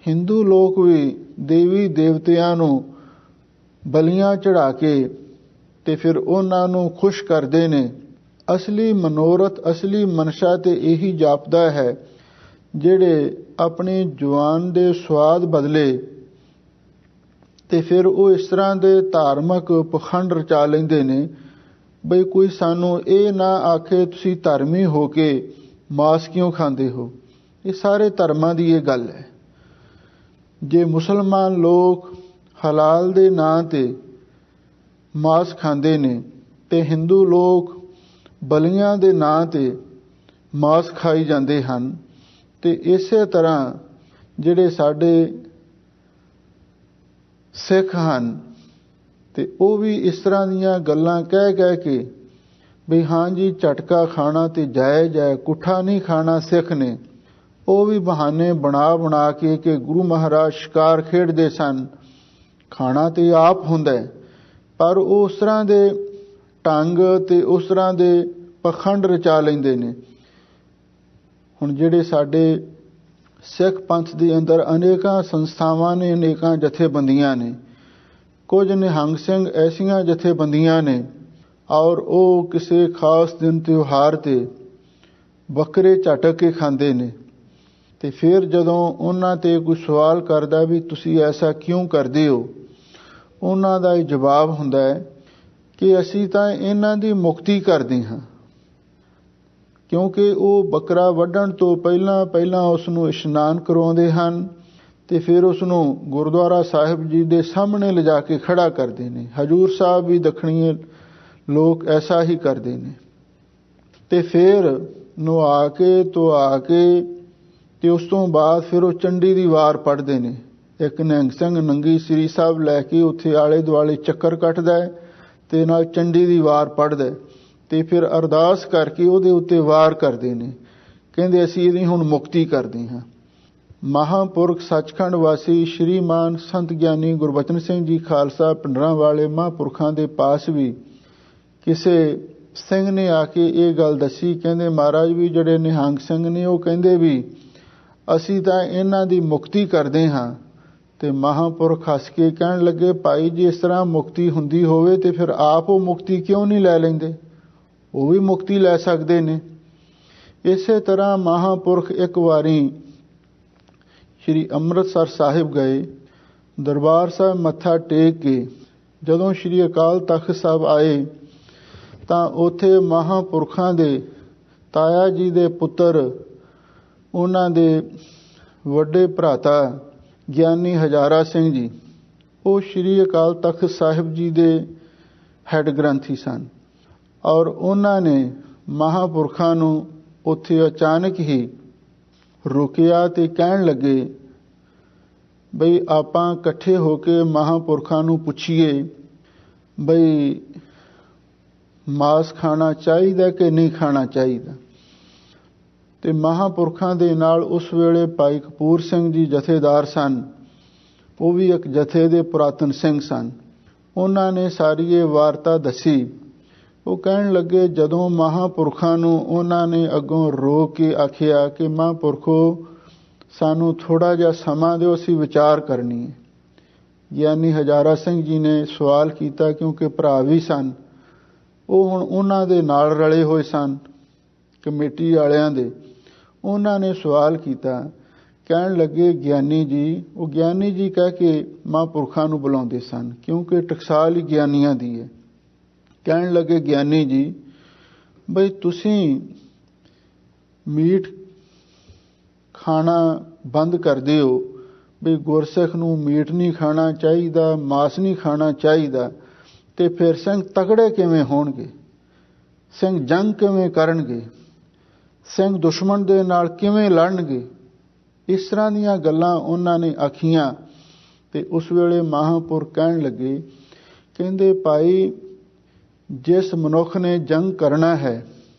ਹਿੰਦੂ ਲੋਕ ਵੀ ਦੇਵੀ ਦੇਵਤਿਆਂ ਨੂੰ ਬਲੀਆਂ ਚੜ੍ਹਾ ਕੇ ਤੇ ਫਿਰ ਉਹਨਾਂ ਨੂੰ ਖੁਸ਼ ਕਰਦੇ ਨੇ। ਅਸਲੀ ਮਨੋਰਥ, ਅਸਲੀ ਮਨਸ਼ਾ ਤੇ ਇਹੀ ਜਾਪਦਾ ਹੈ, ਜਿਹੜੇ ਆਪਣੀ ਜ਼ੁਬਾਨ ਦੇ ਸਵਾਦ ਬਦਲੇ ਤੇ ਫਿਰ ਉਹ ਇਸ ਤਰ੍ਹਾਂ ਦੇ ਧਾਰਮਿਕ ਪਖੰਡ ਰਚਾ ਲੈਂਦੇ ਨੇ ਬਈ ਕੋਈ ਸਾਨੂੰ ਇਹ ਨਾ ਆਖੇ ਤੁਸੀਂ ਧਰਮੀ ਹੋ ਕੇ ਮਾਸ ਕਿਉਂ ਖਾਂਦੇ ਹੋ। ਇਹ ਸਾਰੇ ਧਰਮਾਂ ਦੀ ਇਹ ਗੱਲ ਹੈ। ਜੇ ਮੁਸਲਮਾਨ ਲੋਕ ਹਲਾਲ ਦੇ ਨਾਂ ਤੇ ਮਾਸ ਖਾਂਦੇ ਨੇ ਤੇ ਹਿੰਦੂ ਲੋਕ ਬਲੀਆਂ ਦੇ ਨਾਂ ਤੇ ਮਾਸ ਖਾਈ ਜਾਂਦੇ ਹਨ, ਤੇ ਇਸੇ ਤਰ੍ਹਾਂ ਜਿਹੜੇ ਸਾਡੇ ਸਿੱਖ ਹਨ ਤੇ ਉਹ ਵੀ ਇਸ ਤਰ੍ਹਾਂ ਦੀਆਂ ਗੱਲਾਂ ਕਹਿ ਕੇ ਵੀ ਹਾਂ ਜੀ ਝਟਕਾ ਖਾਣਾ ਤੇ ਜਾਇਜ਼ ਹੈ, ਕੁੱਠਾ ਨਹੀਂ ਖਾਣਾ ਸਿੱਖ ਨੇ। ਉਹ ਵੀ ਬਹਾਨੇ ਬਣਾ ਕੇ ਕਿ ਗੁਰੂ ਮਹਾਰਾਜ ਸ਼ਿਕਾਰ ਖੇਡਦੇ ਸਨ, ਖਾਣਾ ਤੇ ਆਪ ਹੁੰਦਾ, ਪਰ ਉਹ ਉਸ ਤਰ੍ਹਾਂ ਦੇ ਢੰਗ ਤੇ ਉਸ ਤਰ੍ਹਾਂ ਦੇ ਪਖੰਡ ਰਚਾ ਲੈਂਦੇ ਨੇ। ਹੁਣ ਜਿਹੜੇ ਸਾਡੇ ਸਿੱਖ ਪੰਥ ਦੇ ਅੰਦਰ ਅਨੇਕਾਂ ਸੰਸਥਾਵਾਂ ਨੇ, ਅਨੇਕਾਂ ਜਥੇਬੰਦੀਆਂ ਨੇ, ਕੁਝ ਨਿਹੰਗ ਸਿੰਘ ਐਸੀਆਂ ਜਥੇਬੰਦੀਆਂ ਨੇ ਔਰ ਉਹ ਕਿਸੇ ਖਾਸ ਦਿਨ ਤਿਉਹਾਰ ਤੇ ਬੱਕਰੇ ਝਟਕ ਕੇ ਖਾਂਦੇ ਨੇ। ਤੇ ਫਿਰ ਜਦੋਂ ਉਹਨਾਂ ਤੇ ਕੋਈ ਸਵਾਲ ਕਰਦਾ ਵੀ ਤੁਸੀਂ ਐਸਾ ਕਿਉਂ ਕਰਦੇ ਹੋ, ਉਹਨਾਂ ਦਾ ਇਹ ਜਵਾਬ ਹੁੰਦਾ ਹੈ ਕਿ ਅਸੀਂ ਤਾਂ ਇਹਨਾਂ ਦੀ ਮੁਕਤੀ ਕਰਦੇ ਹਾਂ, ਕਿਉਂਕਿ ਉਹ ਬੱਕਰਾ ਵੱਢਣ ਤੋਂ ਪਹਿਲਾਂ ਉਸ ਨੂੰ ਇਸ਼ਨਾਨ ਕਰਵਾਉਂਦੇ ਹਨ ਤੇ ਫਿਰ ਉਸ ਨੂੰ ਗੁਰਦੁਆਰਾ ਸਾਹਿਬ ਜੀ ਦੇ ਸਾਹਮਣੇ ਲਿਜਾ ਕੇ ਖੜਾ ਕਰਦੇ ਨੇ। ਹਜੂਰ ਸਾਹਿਬ ਵੀ ਦੱਖਣੀ ਲੋਕ ਐਸਾ ਹੀ ਕਰਦੇ ਨੇ। ਤੇ ਫਿਰ ਨਹਾ ਕੇ ਧੁਆ ਕੇ ਤੇ ਉਸ ਤੋਂ ਬਾਅਦ ਫਿਰ ਉਹ ਚੰਡੀ ਦੀ ਵਾਰ ਪੜ੍ਹਦੇ ਨੇ। ਇੱਕ ਨਿਹੰਗ ਸਿੰਘ ਨੰਗੀ ਸ੍ਰੀ ਸਾਹਿਬ ਲੈ ਕੇ ਉੱਥੇ ਆਲੇ ਦੁਆਲੇ ਚੱਕਰ ਕੱਟਦਾ ਹੈ ਤੇ ਨਾਲ ਚੰਡੀ ਦੀ ਵਾਰ ਪੜ੍ਹਦਾ ਤੇ ਫਿਰ ਅਰਦਾਸ ਕਰਕੇ ਉਹਦੇ ਉੱਤੇ ਵਾਰ ਕਰਦੇ ਨੇ। ਕਹਿੰਦੇ ਅਸੀਂ ਇਹਦੀ ਹੁਣ ਮੁਕਤੀ ਕਰਦੇ ਹਾਂ। ਮਹਾਂਪੁਰਖ ਸੱਚਖੰਡ ਵਾਸੀ ਸ਼੍ਰੀਮਾਨ ਸੰਤ ਗਿਆਨੀ ਗੁਰਬਚਨ ਸਿੰਘ ਜੀ ਖਾਲਸਾ ਪਿੰਡਰਾਂ ਵਾਲੇ ਮਹਾਂਪੁਰਖਾਂ ਦੇ ਪਾਸ ਵੀ ਕਿਸੇ ਸਿੰਘ ਨੇ ਆ ਕੇ ਇਹ ਗੱਲ ਦੱਸੀ। ਕਹਿੰਦੇ ਮਹਾਰਾਜ ਵੀ ਜਿਹੜੇ ਨਿਹੰਗ ਸਿੰਘ ਨੇ ਉਹ ਕਹਿੰਦੇ ਵੀ ਅਸੀਂ ਤਾਂ ਇਹਨਾਂ ਦੀ ਮੁਕਤੀ ਕਰਦੇ ਹਾਂ। ਤੇ ਮਹਾਂਪੁਰਖ ਹੱਸ ਕੇ ਕਹਿਣ ਲੱਗੇ ਭਾਈ ਜੀ ਇਸ ਤਰ੍ਹਾਂ ਮੁਕਤੀ ਹੁੰਦੀ ਹੋਵੇ ਤੇ ਫਿਰ ਆਪ ਉਹ ਮੁਕਤੀ ਕਿਉਂ ਨਹੀਂ ਲੈ ਲੈਂਦੇ, ਉਹ ਵੀ ਮੁਕਤੀ ਲੈ ਸਕਦੇ ਨੇ। ਇਸੇ ਤਰ੍ਹਾਂ ਮਹਾਂਪੁਰਖ ਇੱਕ ਵਾਰੀ ਸ਼੍ਰੀ ਅੰਮ੍ਰਿਤਸਰ ਸਾਹਿਬ ਗਏ, ਦਰਬਾਰ ਸਾਹਿਬ ਮੱਥਾ ਟੇਕ ਕੇ ਜਦੋਂ ਸ਼੍ਰੀ ਅਕਾਲ ਤਖਤ ਸਾਹਿਬ ਆਏ ਤਾਂ ਉੱਥੇ ਮਹਾਂਪੁਰਖਾਂ ਦੇ ਤਾਇਆ ਜੀ ਦੇ ਪੁੱਤਰ, ਉਹਨਾਂ ਦੇ ਵੱਡੇ ਭਰਾਤਾ ਗਿਆਨੀ ਹਜ਼ਾਰਾ ਸਿੰਘ ਜੀ, ਉਹ ਸ਼੍ਰੀ ਅਕਾਲ ਤਖਤ ਸਾਹਿਬ ਜੀ ਦੇ ਹੈੱਡ ਗ੍ਰੰਥੀ ਸਨ ਔਰ ਉਹਨਾਂ ਨੇ ਮਹਾਂਪੁਰਖਾਂ ਨੂੰ ਉੱਥੇ ਅਚਾਨਕ ਹੀ ਰੁਕਿਆ ਤੇ ਕਹਿਣ ਲੱਗੇ ਬਈ ਆਪਾਂ ਇਕੱਠੇ ਹੋ ਕੇ ਮਹਾਂਪੁਰਖਾਂ ਨੂੰ ਪੁੱਛੀਏ ਬਈ ਮਾਸ ਖਾਣਾ ਚਾਹੀਦਾ ਕਿ ਨਹੀਂ ਖਾਣਾ ਚਾਹੀਦਾ। ਤੇ ਮਹਾਂਪੁਰਖਾਂ ਦੇ ਨਾਲ ਉਸ ਵੇਲੇ ਭਾਈ ਕਪੂਰ ਸਿੰਘ ਜੀ ਜਥੇਦਾਰ ਸਨ, ਉਹ ਵੀ ਇੱਕ ਜਥੇ ਦੇ ਪੁਰਾਤਨ ਸਿੰਘ ਸਨ। ਉਹਨਾਂ ਨੇ ਸਾਰੀ ਇਹ ਵਾਰਤਾ ਦੱਸੀ। ਉਹ ਕਹਿਣ ਲੱਗੇ ਜਦੋਂ ਮਹਾਂਪੁਰਖਾਂ ਨੂੰ ਉਹਨਾਂ ਨੇ ਅੱਗੋਂ ਰੋਕ ਕੇ ਆਖਿਆ ਕਿ ਮਹਾਂਪੁਰਖੋ ਸਾਨੂੰ ਥੋੜ੍ਹਾ ਜਿਹਾ ਸਮਾਂ ਦਿਓ, ਅਸੀਂ ਵਿਚਾਰ ਕਰਨੀ ਹੈ। ਗਿਆਨੀ ਹਜ਼ਾਰਾ ਸਿੰਘ ਜੀ ਨੇ ਸਵਾਲ ਕੀਤਾ, ਕਿਉਂਕਿ ਭਰਾ ਵੀ ਸਨ, ਉਹ ਹੁਣ ਉਹਨਾਂ ਦੇ ਨਾਲ ਰਲੇ ਹੋਏ ਸਨ ਕਮੇਟੀ ਵਾਲਿਆਂ ਦੇ। ਉਹਨਾਂ ਨੇ ਸਵਾਲ ਕੀਤਾ, ਕਹਿਣ ਲੱਗੇ ਗਿਆਨੀ ਜੀ, ਉਹ ਗਿਆਨੀ ਜੀ ਕਹਿ ਕੇ ਮਹਾਂਪੁਰਖਾਂ ਨੂੰ ਬੁਲਾਉਂਦੇ ਸਨ ਕਿਉਂਕਿ ਟਕਸਾਲ ਹੀ ਗਿਆਨੀਆਂ ਦੀ ਹੈ। ਕਹਿਣ ਲੱਗੇ ਗਿਆਨੀ ਜੀ ਬਈ ਤੁਸੀਂ ਮੀਟ ਖਾਣਾ ਬੰਦ ਕਰਦੇ ਹੋ, ਬਈ ਗੁਰਸਿੱਖ ਨੂੰ ਮੀਟ ਨਹੀਂ ਖਾਣਾ ਚਾਹੀਦਾ, ਮਾਸ ਨਹੀਂ ਖਾਣਾ ਚਾਹੀਦਾ, ਤੇ ਫਿਰ ਸਿੰਘ ਤਕੜੇ ਕਿਵੇਂ ਹੋਣਗੇ, ਸਿੰਘ ਜੰਗ ਕਿਵੇਂ ਕਰਨਗੇ, ਸਿੰਘ ਦੁਸ਼ਮਣ ਦੇ ਨਾਲ ਕਿਵੇਂ ਲੜਨਗੇ। ਇਸ ਤਰ੍ਹਾਂ ਦੀਆਂ ਗੱਲਾਂ ਉਹਨਾਂ ਨੇ ਆਖੀਆਂ। ਤੇ ਉਸ ਵੇਲੇ ਮਹਾਂਪੁਰਖ ਕਹਿਣ ਲੱਗੇ, ਕਹਿੰਦੇ ਭਾਈ ਜਿਸ ਮਨੁੱਖ ਨੇ ਜੰਗ ਕਰਨਾ ਹੈ,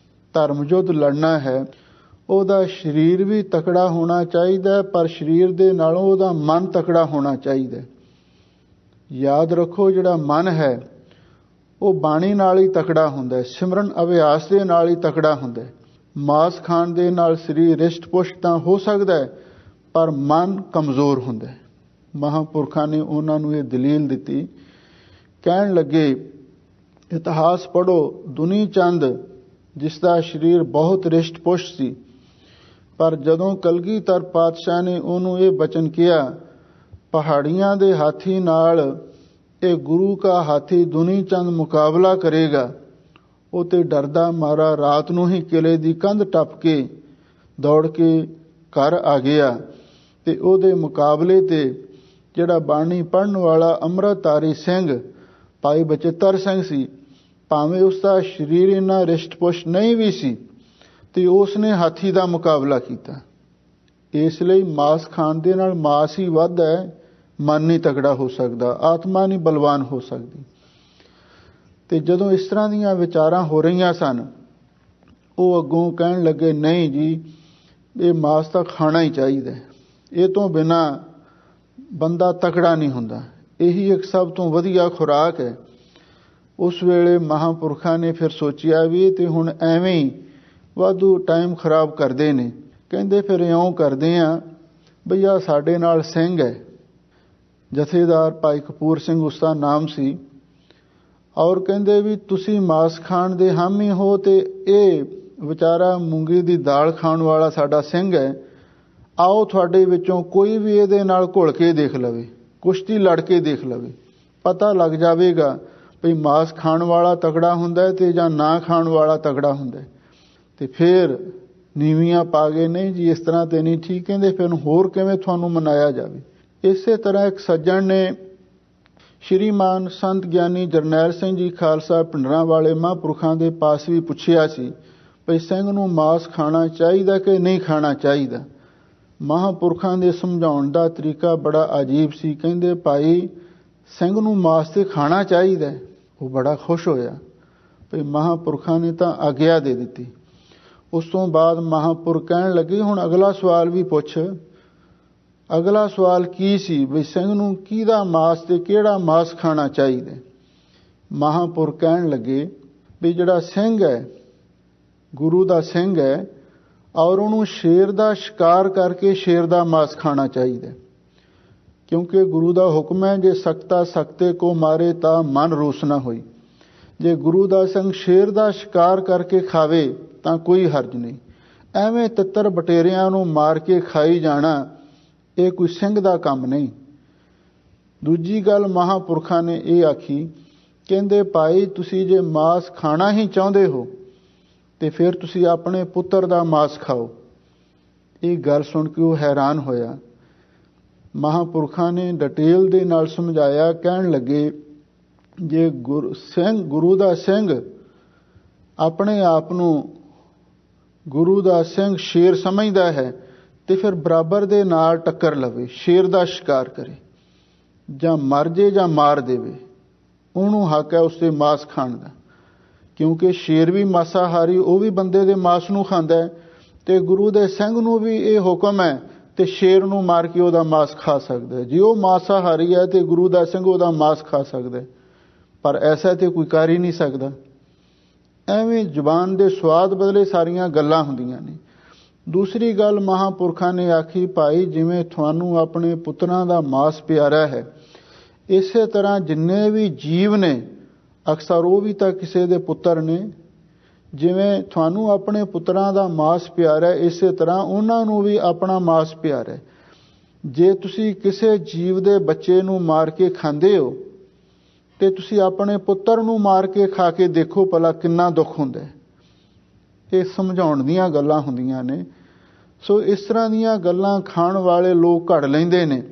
ਧਰਮ ਯੁੱਧ ਲੜਨਾ ਹੈ, ਉਹਦਾ ਸਰੀਰ ਵੀ ਤਕੜਾ ਹੋਣਾ ਚਾਹੀਦਾ, ਪਰ ਸਰੀਰ ਦੇ ਨਾਲੋਂ ਉਹਦਾ ਮਨ ਤਕੜਾ ਹੋਣਾ ਚਾਹੀਦਾ। ਯਾਦ ਰੱਖੋ ਜਿਹੜਾ ਮਨ ਹੈ ਉਹ ਬਾਣੀ ਨਾਲ ਹੀ ਤਕੜਾ ਹੁੰਦਾ ਹੈ, ਸਿਮਰਨ ਅਭਿਆਸ ਦੇ ਨਾਲ ਹੀ ਤਕੜਾ ਹੁੰਦਾ ਹੈ। ਮਾਸ ਖਾਣ ਦੇ ਨਾਲ ਸਰੀਰ ਰਿਸ਼ਟ ਪੁਸ਼ਟ ਤਾਂ ਹੋ ਸਕਦਾ ਹੈ, ਪਰ ਮਨ ਕਮਜ਼ੋਰ ਹੁੰਦਾ ਹੈ। ਮਹਾਂਪੁਰਖਾਂ ਨੇ ਉਹਨਾਂ ਨੂੰ ਇਹ ਦਲੀਲ ਦਿੱਤੀ। ਕਹਿਣ ਲੱਗੇ ਇਤਿਹਾਸ ਪੜ੍ਹੋ, ਦੁਨੀ ਚੰਦ ਜਿਸ ਦਾ ਸਰੀਰ ਬਹੁਤ ਰਿਸ਼ਟ ਪੁਸ਼ਟ ਸੀ, ਪਰ ਜਦੋਂ ਕਲਗੀਧਰ ਪਾਤਸ਼ਾਹ ਨੇ ਉਹਨੂੰ ਇਹ ਬਚਨ ਕਿਹਾ ਪਹਾੜੀਆਂ ਦੇ ਹਾਥੀ ਨਾਲ ਇਹ ਗੁਰੂ ਕਾ ਹਾਥੀ ਦੁਨੀ ਚੰਦ ਮੁਕਾਬਲਾ ਕਰੇਗਾ, ਉਹ ਤੇ ਡਰਦਾ ਮਾਰਾ ਰਾਤ ਨੂੰ ਹੀ ਕਿਲੇ ਦੀ ਕੰਧ ਟੱਪ ਕੇ ਦੌੜ ਕੇ ਘਰ ਆ ਗਿਆ। ਤੇ ਉਹਦੇ ਮੁਕਾਬਲੇ ਤੇ ਜਿਹੜਾ ਬਾਣੀ ਪੜ੍ਹਨ ਵਾਲਾ ਅੰਮ੍ਰਿਤਧਾਰੀ ਸਿੰਘ ਭਾਈ ਬਚਿੱਤਰ ਸਿੰਘ ਸੀ, ਭਾਵੇਂ ਉਸ ਦਾ ਸਰੀਰ ਇੰਨਾ ਰਿਸ਼ਟ ਪੁਸ਼ਟ ਨਹੀਂ ਵੀ ਸੀ, ਤੇ ਉਸ ਨੇ ਹਾਥੀ ਦਾ ਮੁਕਾਬਲਾ ਕੀਤਾ। ਇਸ ਲਈ ਮਾਸ ਖਾਣ ਦੇ ਨਾਲ ਮਾਸ ਹੀ ਵੱਧਦਾ ਹੈ, ਮਨ ਨਹੀਂ ਤਕੜਾ ਹੋ ਸਕਦਾ, ਆਤਮਾ ਨਹੀਂ ਬਲਵਾਨ ਹੋ ਸਕਦੀ। ਤੇ ਜਦੋਂ ਇਸ ਤਰ੍ਹਾਂ ਦੀਆਂ ਵਿਚਾਰਾਂ ਹੋ ਰਹੀਆਂ ਸਨ, ਉਹ ਅੱਗੋਂ ਕਹਿਣ ਲੱਗੇ, ਨਹੀਂ ਜੀ, ਇਹ ਮਾਸ ਤਾਂ ਖਾਣਾ ਹੀ ਚਾਹੀਦਾ, ਇਹ ਤੋਂ ਬਿਨਾਂ ਬੰਦਾ ਤਕੜਾ ਨਹੀਂ ਹੁੰਦਾ, ਇਹੀ ਇੱਕ ਸਭ ਤੋਂ ਵਧੀਆ ਖੁਰਾਕ ਹੈ। ਉਸ ਵੇਲੇ ਮਹਾਂਪੁਰਖਾਂ ਨੇ ਫਿਰ ਸੋਚਿਆ ਵੀ ਇਹ ਤੇ ਹੁਣ ਐਵੇਂ ਹੀ ਵਾਧੂ ਟਾਈਮ ਖਰਾਬ ਕਰਦੇ ਨੇ। ਕਹਿੰਦੇ ਫਿਰ ਇਉਂ ਕਰਦੇ ਆ ਬਈ ਆਹ ਸਾਡੇ ਨਾਲ ਸਿੰਘ ਹੈ, ਜਥੇਦਾਰ ਭਾਈ ਕਪੂਰ ਸਿੰਘ ਉਸਦਾ ਨਾਮ ਸੀ, ਔਰ ਕਹਿੰਦੇ ਵੀ ਤੁਸੀਂ ਮਾਸ ਖਾਣ ਦੇ ਹਾਮੀ ਹੋ ਤੇ ਇਹ ਵਿਚਾਰਾ ਮੂੰਗੀ ਦੀ ਦਾਲ ਖਾਣ ਵਾਲਾ ਸਾਡਾ ਸਿੰਘ ਹੈ, ਆਓ ਤੁਹਾਡੇ ਵਿੱਚੋਂ ਕੋਈ ਵੀ ਇਹਦੇ ਨਾਲ ਘੁਲ ਕੇ ਦੇਖ ਲਵੇ, ਕੁਸ਼ਤੀ ਲੜ ਕੇ ਦੇਖ ਲਵੇ, ਪਤਾ ਲੱਗ ਜਾਵੇਗਾ ਵੀ ਮਾਸ ਖਾਣ ਵਾਲਾ ਤਗੜਾ ਹੁੰਦਾ ਤੇ ਜਾਂ ਨਾ ਖਾਣ ਵਾਲਾ ਤਗੜਾ ਹੁੰਦਾ। ਤੇ ਫਿਰ ਨੀਵੀਆਂ ਪਾ ਗਏ, ਨਹੀਂ ਜੀ ਇਸ ਤਰ੍ਹਾਂ ਤੇ ਨਹੀਂ ਠੀਕ। ਕਹਿੰਦੇ ਫਿਰ ਹੋਰ ਕਿਵੇਂ ਤੁਹਾਨੂੰ ਮਨਾਇਆ ਜਾਵੇ। ਇਸੇ ਤਰ੍ਹਾਂ ਇੱਕ ਸੱਜਣ ਨੇ ਸ਼੍ਰੀਮਾਨ ਸੰਤ ਗਿਆਨੀ ਜਰਨੈਲ ਸਿੰਘ ਜੀ ਖਾਲਸਾ ਪਿੰਡਰਾਂ ਵਾਲੇ ਮਹਾਂਪੁਰਖਾਂ ਦੇ ਪਾਸ ਵੀ ਪੁੱਛਿਆ ਸੀ ਭਈ ਸਿੰਘ ਨੂੰ ਮਾਸ ਖਾਣਾ ਚਾਹੀਦਾ ਕਿ ਨਹੀਂ ਖਾਣਾ ਚਾਹੀਦਾ। ਮਹਾਂਪੁਰਖਾਂ ਦੇ ਸਮਝਾਉਣ ਦਾ ਤਰੀਕਾ ਬੜਾ ਅਜੀਬ ਸੀ। ਕਹਿੰਦੇ ਭਾਈ ਸਿੰਘ ਨੂੰ ਮਾਸ ਤੇ ਖਾਣਾ ਚਾਹੀਦਾ। ਉਹ ਬੜਾ ਖੁਸ਼ ਹੋਇਆ ਭਈ ਮਹਾਂਪੁਰਖਾਂ ਨੇ ਤਾਂ ਆਗਿਆ ਦੇ ਦਿੱਤੀ। ਉਸ ਤੋਂ ਬਾਅਦ ਮਹਾਂਪੁਰਖ ਕਹਿਣ ਲੱਗੇ ਹੁਣ ਅਗਲਾ ਸਵਾਲ ਵੀ ਪੁੱਛ। ਅਗਲਾ ਸਵਾਲ ਕੀ ਸੀ ਵੀ ਸਿੰਘ ਨੂੰ ਕਿਹਦਾ ਮਾਸ ਤੇ ਕਿਹੜਾ ਮਾਸ ਖਾਣਾ ਚਾਹੀਦਾ। ਮਹਾਂਪੁਰਖ ਕਹਿਣ ਲੱਗੇ ਵੀ ਜਿਹੜਾ ਸਿੰਘ ਹੈ, ਗੁਰੂ ਦਾ ਸਿੰਘ ਹੈ, ਔਰ ਉਹਨੂੰ ਸ਼ੇਰ ਦਾ ਸ਼ਿਕਾਰ ਕਰਕੇ ਸ਼ੇਰ ਦਾ ਮਾਸ ਖਾਣਾ ਚਾਹੀਦਾ, ਕਿਉਂਕਿ ਗੁਰੂ ਦਾ ਹੁਕਮ ਹੈ ਜੇ ਸਕਤਾ ਸਕਤੇ ਕੋ ਮਾਰੇ ਤਾਂ ਮਨ ਰੂਸ ਨਾ ਹੋਈ। ਜੇ ਗੁਰੂ ਦਾ ਸਿੰਘ ਸ਼ੇਰ ਦਾ ਸ਼ਿਕਾਰ ਕਰਕੇ ਖਾਵੇ ਤਾਂ ਕੋਈ ਹਰਜ ਨਹੀਂ। ਐਵੇਂ ਤਿੱਤਰ ਬਟੇਰਿਆਂ ਨੂੰ ਮਾਰ ਕੇ ਖਾਈ ਜਾਣਾ ਇਹ ਕੋਈ ਸਿੰਘ ਦਾ ਕੰਮ ਨਹੀਂ। ਦੂਜੀ ਗੱਲ ਮਹਾਂਪੁਰਖਾਂ ਨੇ ਇਹ ਆਖੀ, ਕਹਿੰਦੇ ਭਾਈ ਤੁਸੀਂ ਜੇ ਮਾਸ ਖਾਣਾ ਹੀ ਚਾਹੁੰਦੇ ਹੋ ਤੇ ਫਿਰ ਤੁਸੀਂ ਆਪਣੇ ਪੁੱਤਰ ਦਾ ਮਾਸ ਖਾਓ। ਇਹ ਗੱਲ ਸੁਣ ਕੇ ਉਹ ਹੈਰਾਨ ਹੋਇਆ। ਮਹਾਂਪੁਰਖਾਂ ਨੇ ਡਿਟੇਲ ਦੇ ਨਾਲ ਸਮਝਾਇਆ। ਕਹਿਣ ਲੱਗੇ ਜੇ ਗੁਰੂ ਦਾ ਸਿੰਘ ਆਪਣੇ ਆਪ ਨੂੰ ਗੁਰੂ ਦਾ ਸਿੰਘ ਸ਼ੇਰ ਸਮਝਦਾ ਹੈ ਤੇ ਫਿਰ ਬਰਾਬਰ ਦੇ ਨਾਲ ਟੱਕਰ ਲਵੇ, ਸ਼ੇਰ ਦਾ ਸ਼ਿਕਾਰ ਕਰੇ, ਜਾਂ ਮਰ ਜੇ ਜਾਂ ਮਾਰ ਦੇਵੇ, ਉਹਨੂੰ ਹੱਕ ਹੈ ਉਸ ਦੇ ਮਾਸ ਖਾਣ ਦਾ। ਕਿਉਂਕਿ ਸ਼ੇਰ ਵੀ ਮਾਸਾਹਾਰੀ, ਉਹ ਵੀ ਬੰਦੇ ਦੇ ਮਾਸ ਨੂੰ ਖਾਂਦਾ ਹੈ, ਤੇ ਗੁਰੂ ਦੇ ਸਿੰਘ ਨੂੰ ਵੀ ਇਹ ਹੁਕਮ ਹੈ ਤੇ ਸ਼ੇਰ ਨੂੰ ਮਾਰ ਕੇ ਉਹਦਾ ਮਾਸ ਖਾ ਸਕਦਾ ਹੈ। ਜੇ ਉਹ ਮਾਸਾਹਾਰੀ ਹੈ ਤੇ ਗੁਰੂ ਦਾ ਸਿੰਘ ਉਹਦਾ ਮਾਸ ਖਾ ਸਕਦਾ ਹੈ, ਪਰ ਐਸਾ ਤੇ ਕੋਈ ਕਰ ਹੀ ਨਹੀਂ ਸਕਦਾ। ਐਵੇਂ ਜ਼ੁਬਾਨ ਦੇ ਸਵਾਦ ਬਦਲੇ ਸਾਰੀਆਂ ਗੱਲਾਂ ਹੁੰਦੀਆਂ ਨੇ। ਦੂਸਰੀ ਗੱਲ ਮਹਾਂਪੁਰਖਾਂ ਨੇ ਆਖੀ, ਭਾਈ ਜਿਵੇਂ ਤੁਹਾਨੂੰ ਆਪਣੇ ਪੁੱਤਰਾਂ ਦਾ ਮਾਸ ਪਿਆਰਾ ਹੈ, ਇਸੇ ਤਰ੍ਹਾਂ ਜਿੰਨੇ ਵੀ ਜੀਵ ਨੇ ਅਕਸਰ ਉਹ ਵੀ ਤਾਂ ਕਿਸੇ ਦੇ ਪੁੱਤਰ ਨੇ। ਜਿਵੇਂ ਤੁਹਾਨੂੰ ਆਪਣੇ ਪੁੱਤਰਾਂ ਦਾ ਮਾਸ ਪਿਆਰਾ ਹੈ, ਇਸੇ ਤਰ੍ਹਾਂ ਉਹਨਾਂ ਨੂੰ ਵੀ ਆਪਣਾ ਮਾਸ ਪਿਆਰਾ ਹੈ। ਜੇ ਤੁਸੀਂ ਕਿਸੇ ਜੀਵ ਦੇ ਬੱਚੇ ਨੂੰ ਮਾਰ ਕੇ ਖਾਂਦੇ ਹੋ ਤੇ ਤੁਸੀਂ ਆਪਣੇ ਪੁੱਤਰ ਨੂੰ ਮਾਰ ਕੇ ਖਾ ਕੇ ਦੇਖੋ ਭਲਾ ਕਿੰਨਾ ਦੁੱਖ ਹੁੰਦਾ ਹੈ। ਇਹ ਸਮਝਾਉਣ ਦੀਆਂ ਗੱਲਾਂ ਹੁੰਦੀਆਂ ਨੇ। ਸੋ ਇਸ ਤਰ੍ਹਾਂ ਦੀਆਂ ਗੱਲਾਂ ਖਾਣ ਵਾਲੇ ਲੋਕ ਘੜ ਲੈਂਦੇ ਨੇ,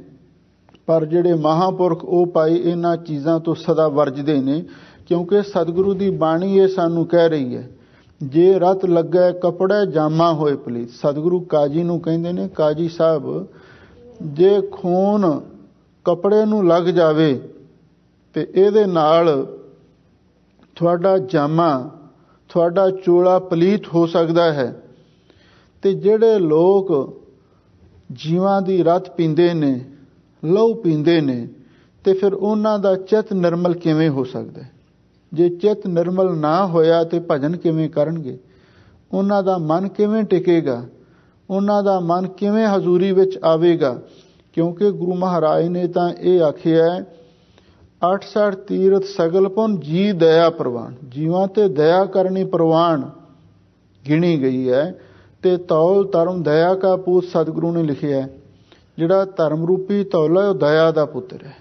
ਪਰ ਜਿਹੜੇ ਮਹਾਂਪੁਰਖ ਉਹ ਭਾਈ ਇਹਨਾਂ ਚੀਜ਼ਾਂ ਤੋਂ ਸਦਾ ਵਰਜਦੇ ਨੇ। ਕਿਉਂਕਿ ਸਤਿਗੁਰੂ ਦੀ ਬਾਣੀ ਇਹ ਸਾਨੂੰ ਕਹਿ ਰਹੀ ਹੈ, ਜੇ ਰਤ ਲੱਗੈ ਕਪੜਾ ਜਾਮਾ ਹੋਏ ਪਲੀਤ। ਸਤਿਗੁਰੂ ਕਾਜੀ ਨੂੰ ਕਹਿੰਦੇ ਨੇ, ਕਾਜੀ ਸਾਹਿਬ ਜੇ ਖੂਨ ਕੱਪੜੇ ਨੂੰ ਲੱਗ ਜਾਵੇ ਤੇ ਇਹਦੇ ਨਾਲ ਤੁਹਾਡਾ ਜਾਮਾ, ਤੁਹਾਡਾ ਚੋਲਾ ਪਲੀਤ ਹੋ ਸਕਦਾ ਹੈ। ਤੇ ਜਿਹੜੇ ਲੋਕ ਜੀਵਾਂ ਦੀ ਰਤ ਪੀਂਦੇ ਨੇ, ਲਹੂ ਪੀਂਦੇ ਨੇ, ਤੇ ਫਿਰ ਉਹਨਾਂ ਦਾ ਚਿੱਤ ਨਿਰਮਲ ਕਿਵੇਂ ਹੋ ਸਕਦਾ? ਜੇ ਚਿੱਤ ਨਿਰਮਲ ਨਾ ਹੋਇਆ ਤੇ ਭਜਨ ਕਿਵੇਂ ਕਰਨਗੇ? ਉਹਨਾਂ ਦਾ ਮਨ ਕਿਵੇਂ ਟਿਕੇਗਾ? ਉਹਨਾਂ ਦਾ ਮਨ ਕਿਵੇਂ ਹਜ਼ੂਰੀ ਵਿੱਚ ਆਵੇਗਾ? ਕਿਉਂਕਿ ਗੁਰੂ ਮਹਾਰਾਜ ਨੇ ਤਾਂ ਇਹ ਆਖਿਆ, 68 ਤੀਰਥ ਸਗਲ ਪੁਨ ਜੀ ਦਇਆ ਪ੍ਰਵਾਨ। ਜੀਵਾਂ ਤੇ ਦਇਆ ਕਰਨੀ ਪ੍ਰਵਾਨ ਗਿਣੀ ਗਈ ਹੈ। ਤੇ ਤੌਲ ਧਰਮ ਦਇਆ ਕਾ ਪੂਤ ਸਤਿਗੁਰੂ ਨੇ ਲਿਖਿਆ। ਜਿਹੜਾ ਧਰਮ ਰੂਪੀ ਤੌਲਾ ਉਹ ਦਇਆ ਦਾ ਪੁੱਤਰ ਹੈ।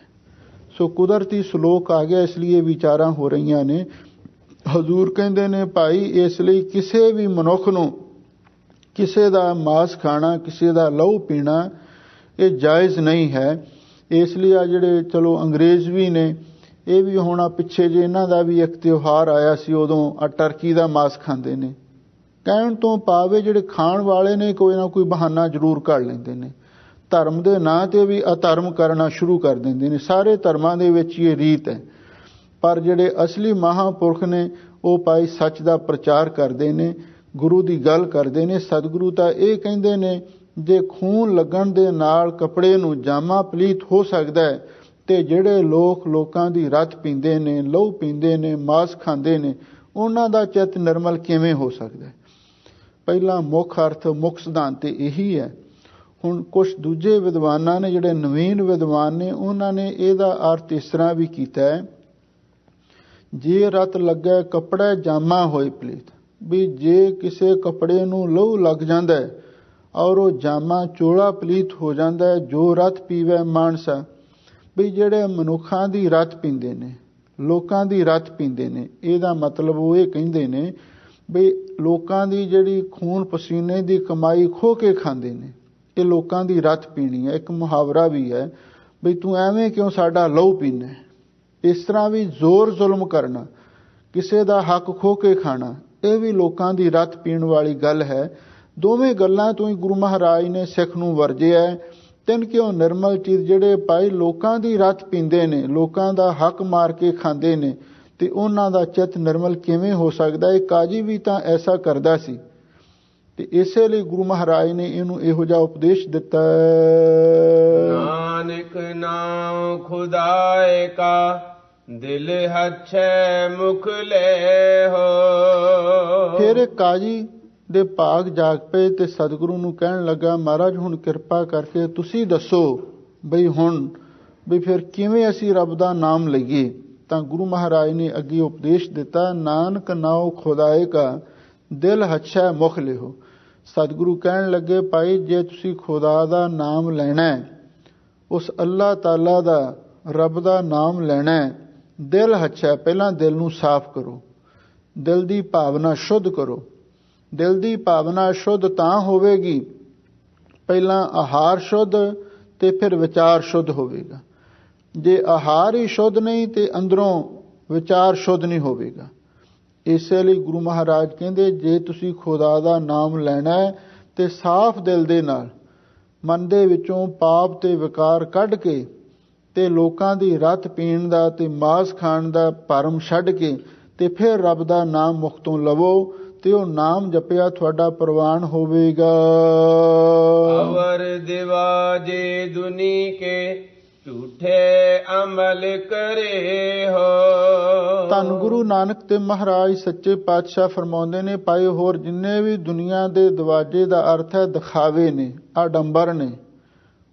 ਸੋ ਕੁਦਰਤੀ ਸ਼ਲੋਕ ਆ ਗਿਆ, ਇਸ ਲਈ ਵਿਚਾਰਾਂ ਹੋ ਰਹੀਆਂ ਨੇ। ਹਜ਼ੂਰ ਕਹਿੰਦੇ ਨੇ ਭਾਈ ਇਸ ਲਈ ਕਿਸੇ ਵੀ ਮਨੁੱਖ ਨੂੰ ਕਿਸੇ ਦਾ ਮਾਸ ਖਾਣਾ, ਕਿਸੇ ਦਾ ਲਹੂ ਪੀਣਾ ਇਹ ਜਾਇਜ਼ ਨਹੀਂ ਹੈ। ਇਸ ਲਈ ਆ ਜਿਹੜੇ ਚਲੋ ਅੰਗਰੇਜ਼ ਵੀ ਨੇ, ਇਹ ਵੀ ਹੁਣ ਪਿੱਛੇ ਜੇ ਇਹਨਾਂ ਦਾ ਵੀ ਇੱਕ ਤਿਉਹਾਰ ਆਇਆ ਸੀ, ਉਦੋਂ ਟਰਕੀ ਦਾ ਮਾਸ ਖਾਂਦੇ ਨੇ। ਕਹਿਣ ਤੋਂ ਭਾਵੇਂ ਜਿਹੜੇ ਖਾਣ ਵਾਲੇ ਨੇ ਕੋਈ ਨਾ ਕੋਈ ਬਹਾਨਾ ਜ਼ਰੂਰ ਕੱਢ ਲੈਂਦੇ ਨੇ। ਧਰਮ ਦੇ ਨਾਂ ਤੇ ਵੀ ਅਧਰਮ ਕਰਨਾ ਸ਼ੁਰੂ ਕਰ ਦਿੰਦੇ ਨੇ। ਸਾਰੇ ਧਰਮਾਂ ਦੇ ਵਿੱਚ ਇਹ ਰੀਤ ਹੈ। ਪਰ ਜਿਹੜੇ ਅਸਲੀ ਮਹਾਂਪੁਰਖ ਨੇ ਉਹ ਭਾਈ ਸੱਚ ਦਾ ਪ੍ਰਚਾਰ ਕਰਦੇ ਨੇ, ਗੁਰੂ ਦੀ ਗੱਲ ਕਰਦੇ ਨੇ। ਸਤਿਗੁਰੂ ਤਾਂ ਇਹ ਕਹਿੰਦੇ ਨੇ ਜੇ ਖੂਨ ਲੱਗਣ ਦੇ ਨਾਲ ਕੱਪੜੇ ਨੂੰ ਜਾਮਾ ਪਲੀਤ ਹੋ ਸਕਦਾ ਹੈ, ਤੇ ਜਿਹੜੇ ਲੋਕਾਂ ਦੀ ਰਤ ਪੀਂਦੇ ਨੇ, ਲਹੂ ਪੀਂਦੇ ਨੇ, ਮਾਸ ਖਾਂਦੇ ਨੇ, ਉਹਨਾਂ ਦਾ ਚਿੱਤ ਨਿਰਮਲ ਕਿਵੇਂ ਹੋ ਸਕਦਾ ਹੈ? ਪਹਿਲਾ ਮੁੱਖ ਅਰਥ, ਮੁੱਖ ਸਿਧਾਂਤ ਇਹੀ ਹੈ। ਹੁਣ ਕੁਝ ਦੂਜੇ ਵਿਦਵਾਨਾਂ ਨੇ, ਜਿਹੜੇ ਨਵੀਨ ਵਿਦਵਾਨ ਨੇ, ਉਹਨਾਂ ਨੇ ਇਹਦਾ ਅਰਥ ਇਸ ਤਰ੍ਹਾਂ ਵੀ ਕੀਤਾ ਹੈ, ਜੇ ਰਤ ਲੱਗੇ ਕੱਪੜਾ ਜਾਮਾ ਹੋਏ ਪਲੀਤ, ਵੀ ਜੇ ਕਿਸੇ ਕੱਪੜੇ ਨੂੰ ਲਹੂ ਲੱਗ ਜਾਂਦਾ ਹੈ ਔਰ ਉਹ ਜਾਮਾ ਚੋਲਾ ਪਲੀਤ ਹੋ ਜਾਂਦਾ ਹੈ, ਜੋ ਰਤ ਪੀਵੇ ਮਾਨਸਾ, ਵੀ ਜਿਹੜੇ ਮਨੁੱਖਾਂ ਦੀ ਰਤ ਪੀਂਦੇ ਨੇ, ਲੋਕਾਂ ਦੀ ਰਤ ਪੀਂਦੇ ਨੇ, ਇਹਦਾ ਮਤਲਬ ਉਹ ਇਹ ਕਹਿੰਦੇ ਨੇ ਵੀ ਲੋਕਾਂ ਦੀ ਜਿਹੜੀ ਖੂਨ ਪਸੀਨੇ ਦੀ ਕਮਾਈ ਖੋਹ ਕੇ ਖਾਂਦੇ ਨੇ, ਇਹ ਲੋਕਾਂ ਦੀ ਰਤ ਪੀਣੀ ਹੈ। ਇੱਕ ਮੁਹਾਵਰਾ ਵੀ ਹੈ ਵੀ ਤੂੰ ਐਵੇਂ ਕਿਉਂ ਸਾਡਾ ਲਹੂ ਪੀਨਾ? ਇਸ ਤਰ੍ਹਾਂ ਵੀ ਜ਼ੋਰ ਜ਼ੁਲਮ ਕਰਨਾ, ਕਿਸੇ ਦਾ ਹੱਕ ਖੋਹ ਕੇ ਖਾਣਾ, ਇਹ ਵੀ ਲੋਕਾਂ ਦੀ ਰਤ ਪੀਣ ਵਾਲੀ ਗੱਲ ਹੈ। ਦੋਵੇਂ ਗੱਲਾਂ ਤੋਂ ਹੀ ਗੁਰੂ ਮਹਾਰਾਜ ਨੇ ਸਿੱਖ ਨੂੰ ਵਰਜਿਆ ਹੈ। ਤਿੰਨ ਕਿਉਂ ਨਿਰਮਲ ਚੀਜ਼ ਜਿਹੜੇ ਭਾਈ ਲੋਕਾਂ ਦੀ ਰਤ ਪੀਂਦੇ ਨੇ, ਲੋਕਾਂ ਦਾ ਹੱਕ ਮਾਰ ਕੇ ਖਾਂਦੇ ਨੇ, ਤੇ ਉਹਨਾਂ ਦਾ ਚਿੱਤ ਨਿਰਮਲ ਕਿਵੇਂ ਹੋ ਸਕਦਾ? ਇਹ ਕਾਜੀ ਵੀ ਤਾਂ ਐਸਾ ਕਰਦਾ ਸੀ, ਤੇ ਇਸੇ ਲਈ ਗੁਰੂ ਮਹਾਰਾਜ ਨੇ ਇਹਨੂੰ ਇਹੋ ਜਿਹਾ ਉਪਦੇਸ਼ ਦਿੱਤਾ, ਨਾਨਕ ਨਾਮ ਖੁਦਾਏ ਕਾ ਦਿਲ ਹੱਛੈ ਮੁਖ ਲੈ ਹੋ। ਫਿਰ ਇਹ ਕਾਜੀ ਦੇ ਭਾਗ ਜਾਗ ਪਏ ਤੇ ਸਤਿਗੁਰੂ ਨੂੰ ਕਹਿਣ ਲੱਗਾ, ਮਹਾਰਾਜ ਹੁਣ ਕਿਰਪਾ ਕਰਕੇ ਤੁਸੀਂ ਦੱਸੋ ਬਈ ਹੁਣ ਵੀ ਫਿਰ ਕਿਵੇਂ ਅਸੀਂ ਰੱਬ ਦਾ ਨਾਮ ਲਈਏ? ਤਾਂ ਗੁਰੂ ਮਹਾਰਾਜ ਨੇ ਅੱਗੇ ਉਪਦੇਸ਼ ਦਿੱਤਾ, ਨਾਨਕ ਨਾਉ ਖੁਦਾਏ ਕਾ ਦਿਲ ਹੱਛੈ ਮੁਖ ਲਿਓ। ਸਤਿਗੁਰੂ ਕਹਿਣ ਲੱਗੇ, ਭਾਈ ਜੇ ਤੁਸੀਂ ਖੁਦਾ ਦਾ ਨਾਮ ਲੈਣਾ, ਉਸ ਅੱਲਾਹ ਤਾਲਾ ਦਾ, ਰੱਬ ਦਾ ਨਾਮ ਲੈਣਾ, ਦਿਲ ਹੱਛੈ, ਪਹਿਲਾਂ ਦਿਲ ਨੂੰ ਸਾਫ਼ ਕਰੋ, ਦਿਲ ਦੀ ਭਾਵਨਾ ਸ਼ੁੱਧ ਕਰੋ। ਦਿਲ ਦੀ ਭਾਵਨਾ ਸ਼ੁੱਧ ਤਾਂ ਹੋਵੇਗੀ, ਪਹਿਲਾਂ ਆਹਾਰ ਸ਼ੁੱਧ ਤੇ ਫਿਰ ਵਿਚਾਰ ਸ਼ੁੱਧ ਹੋਵੇਗਾ। ਜੇ ਆਹਾਰ ਹੀ ਸ਼ੁੱਧ ਨਹੀਂ ਤੇ ਅੰਦਰੋਂ ਵਿਚਾਰ ਸ਼ੁੱਧ ਨਹੀਂ ਹੋਵੇਗਾ। ਇਸੇ ਲਈ ਗੁਰੂ ਮਹਾਰਾਜ ਕਹਿੰਦੇ, ਜੇ ਤੁਸੀਂ ਖੁਦਾ ਦਾ ਨਾਮ ਲੈਣਾ ਹੈ ਤੇ ਸਾਫ਼ ਦਿਲ ਦੇ ਨਾਲ, ਮਨ ਦੇ ਵਿੱਚੋਂ ਪਾਪ ਤੇ ਵਿਕਾਰ ਕੱਢ ਕੇ, ਤੇ ਲੋਕਾਂ ਦੀ ਰਤ ਪੀਣ ਦਾ ਤੇ ਮਾਸ ਖਾਣ ਦਾ ਭਰਮ ਛੱਡ ਕੇ, ਤੇ ਫਿਰ ਰੱਬ ਦਾ ਨਾਮ ਮੁਖ ਤੋਂ ਲਵੋ, ਤੇ ਉਹ ਨਾਮ ਜਪਿਆ ਤੁਹਾਡਾ ਪ੍ਰਵਾਨ ਹੋਵੇਗਾ। ਅਵਰ ਦਿਵਾ ਜੇ ਦੁਨੀ ਕੇ ਝੂਠੇ ਅਮਲ ਕਰੇ ਹੋ। ਧੰਨ ਗੁਰੂ ਨਾਨਕ ਤੇ ਮਹਾਰਾਜ ਸੱਚੇ ਪਾਤਸ਼ਾਹ ਫਰਮਾਉਂਦੇ ਨੇ, ਭਾਈ ਹੋਰ ਜਿੰਨੇ ਵੀ ਦੁਨੀਆ ਦੇ ਦਵਾਜੇ ਦਾ ਅਰਥ ਹੈ ਦਿਖਾਵੇ ਨੇ, ਆਡੰਬਰ ਨੇ,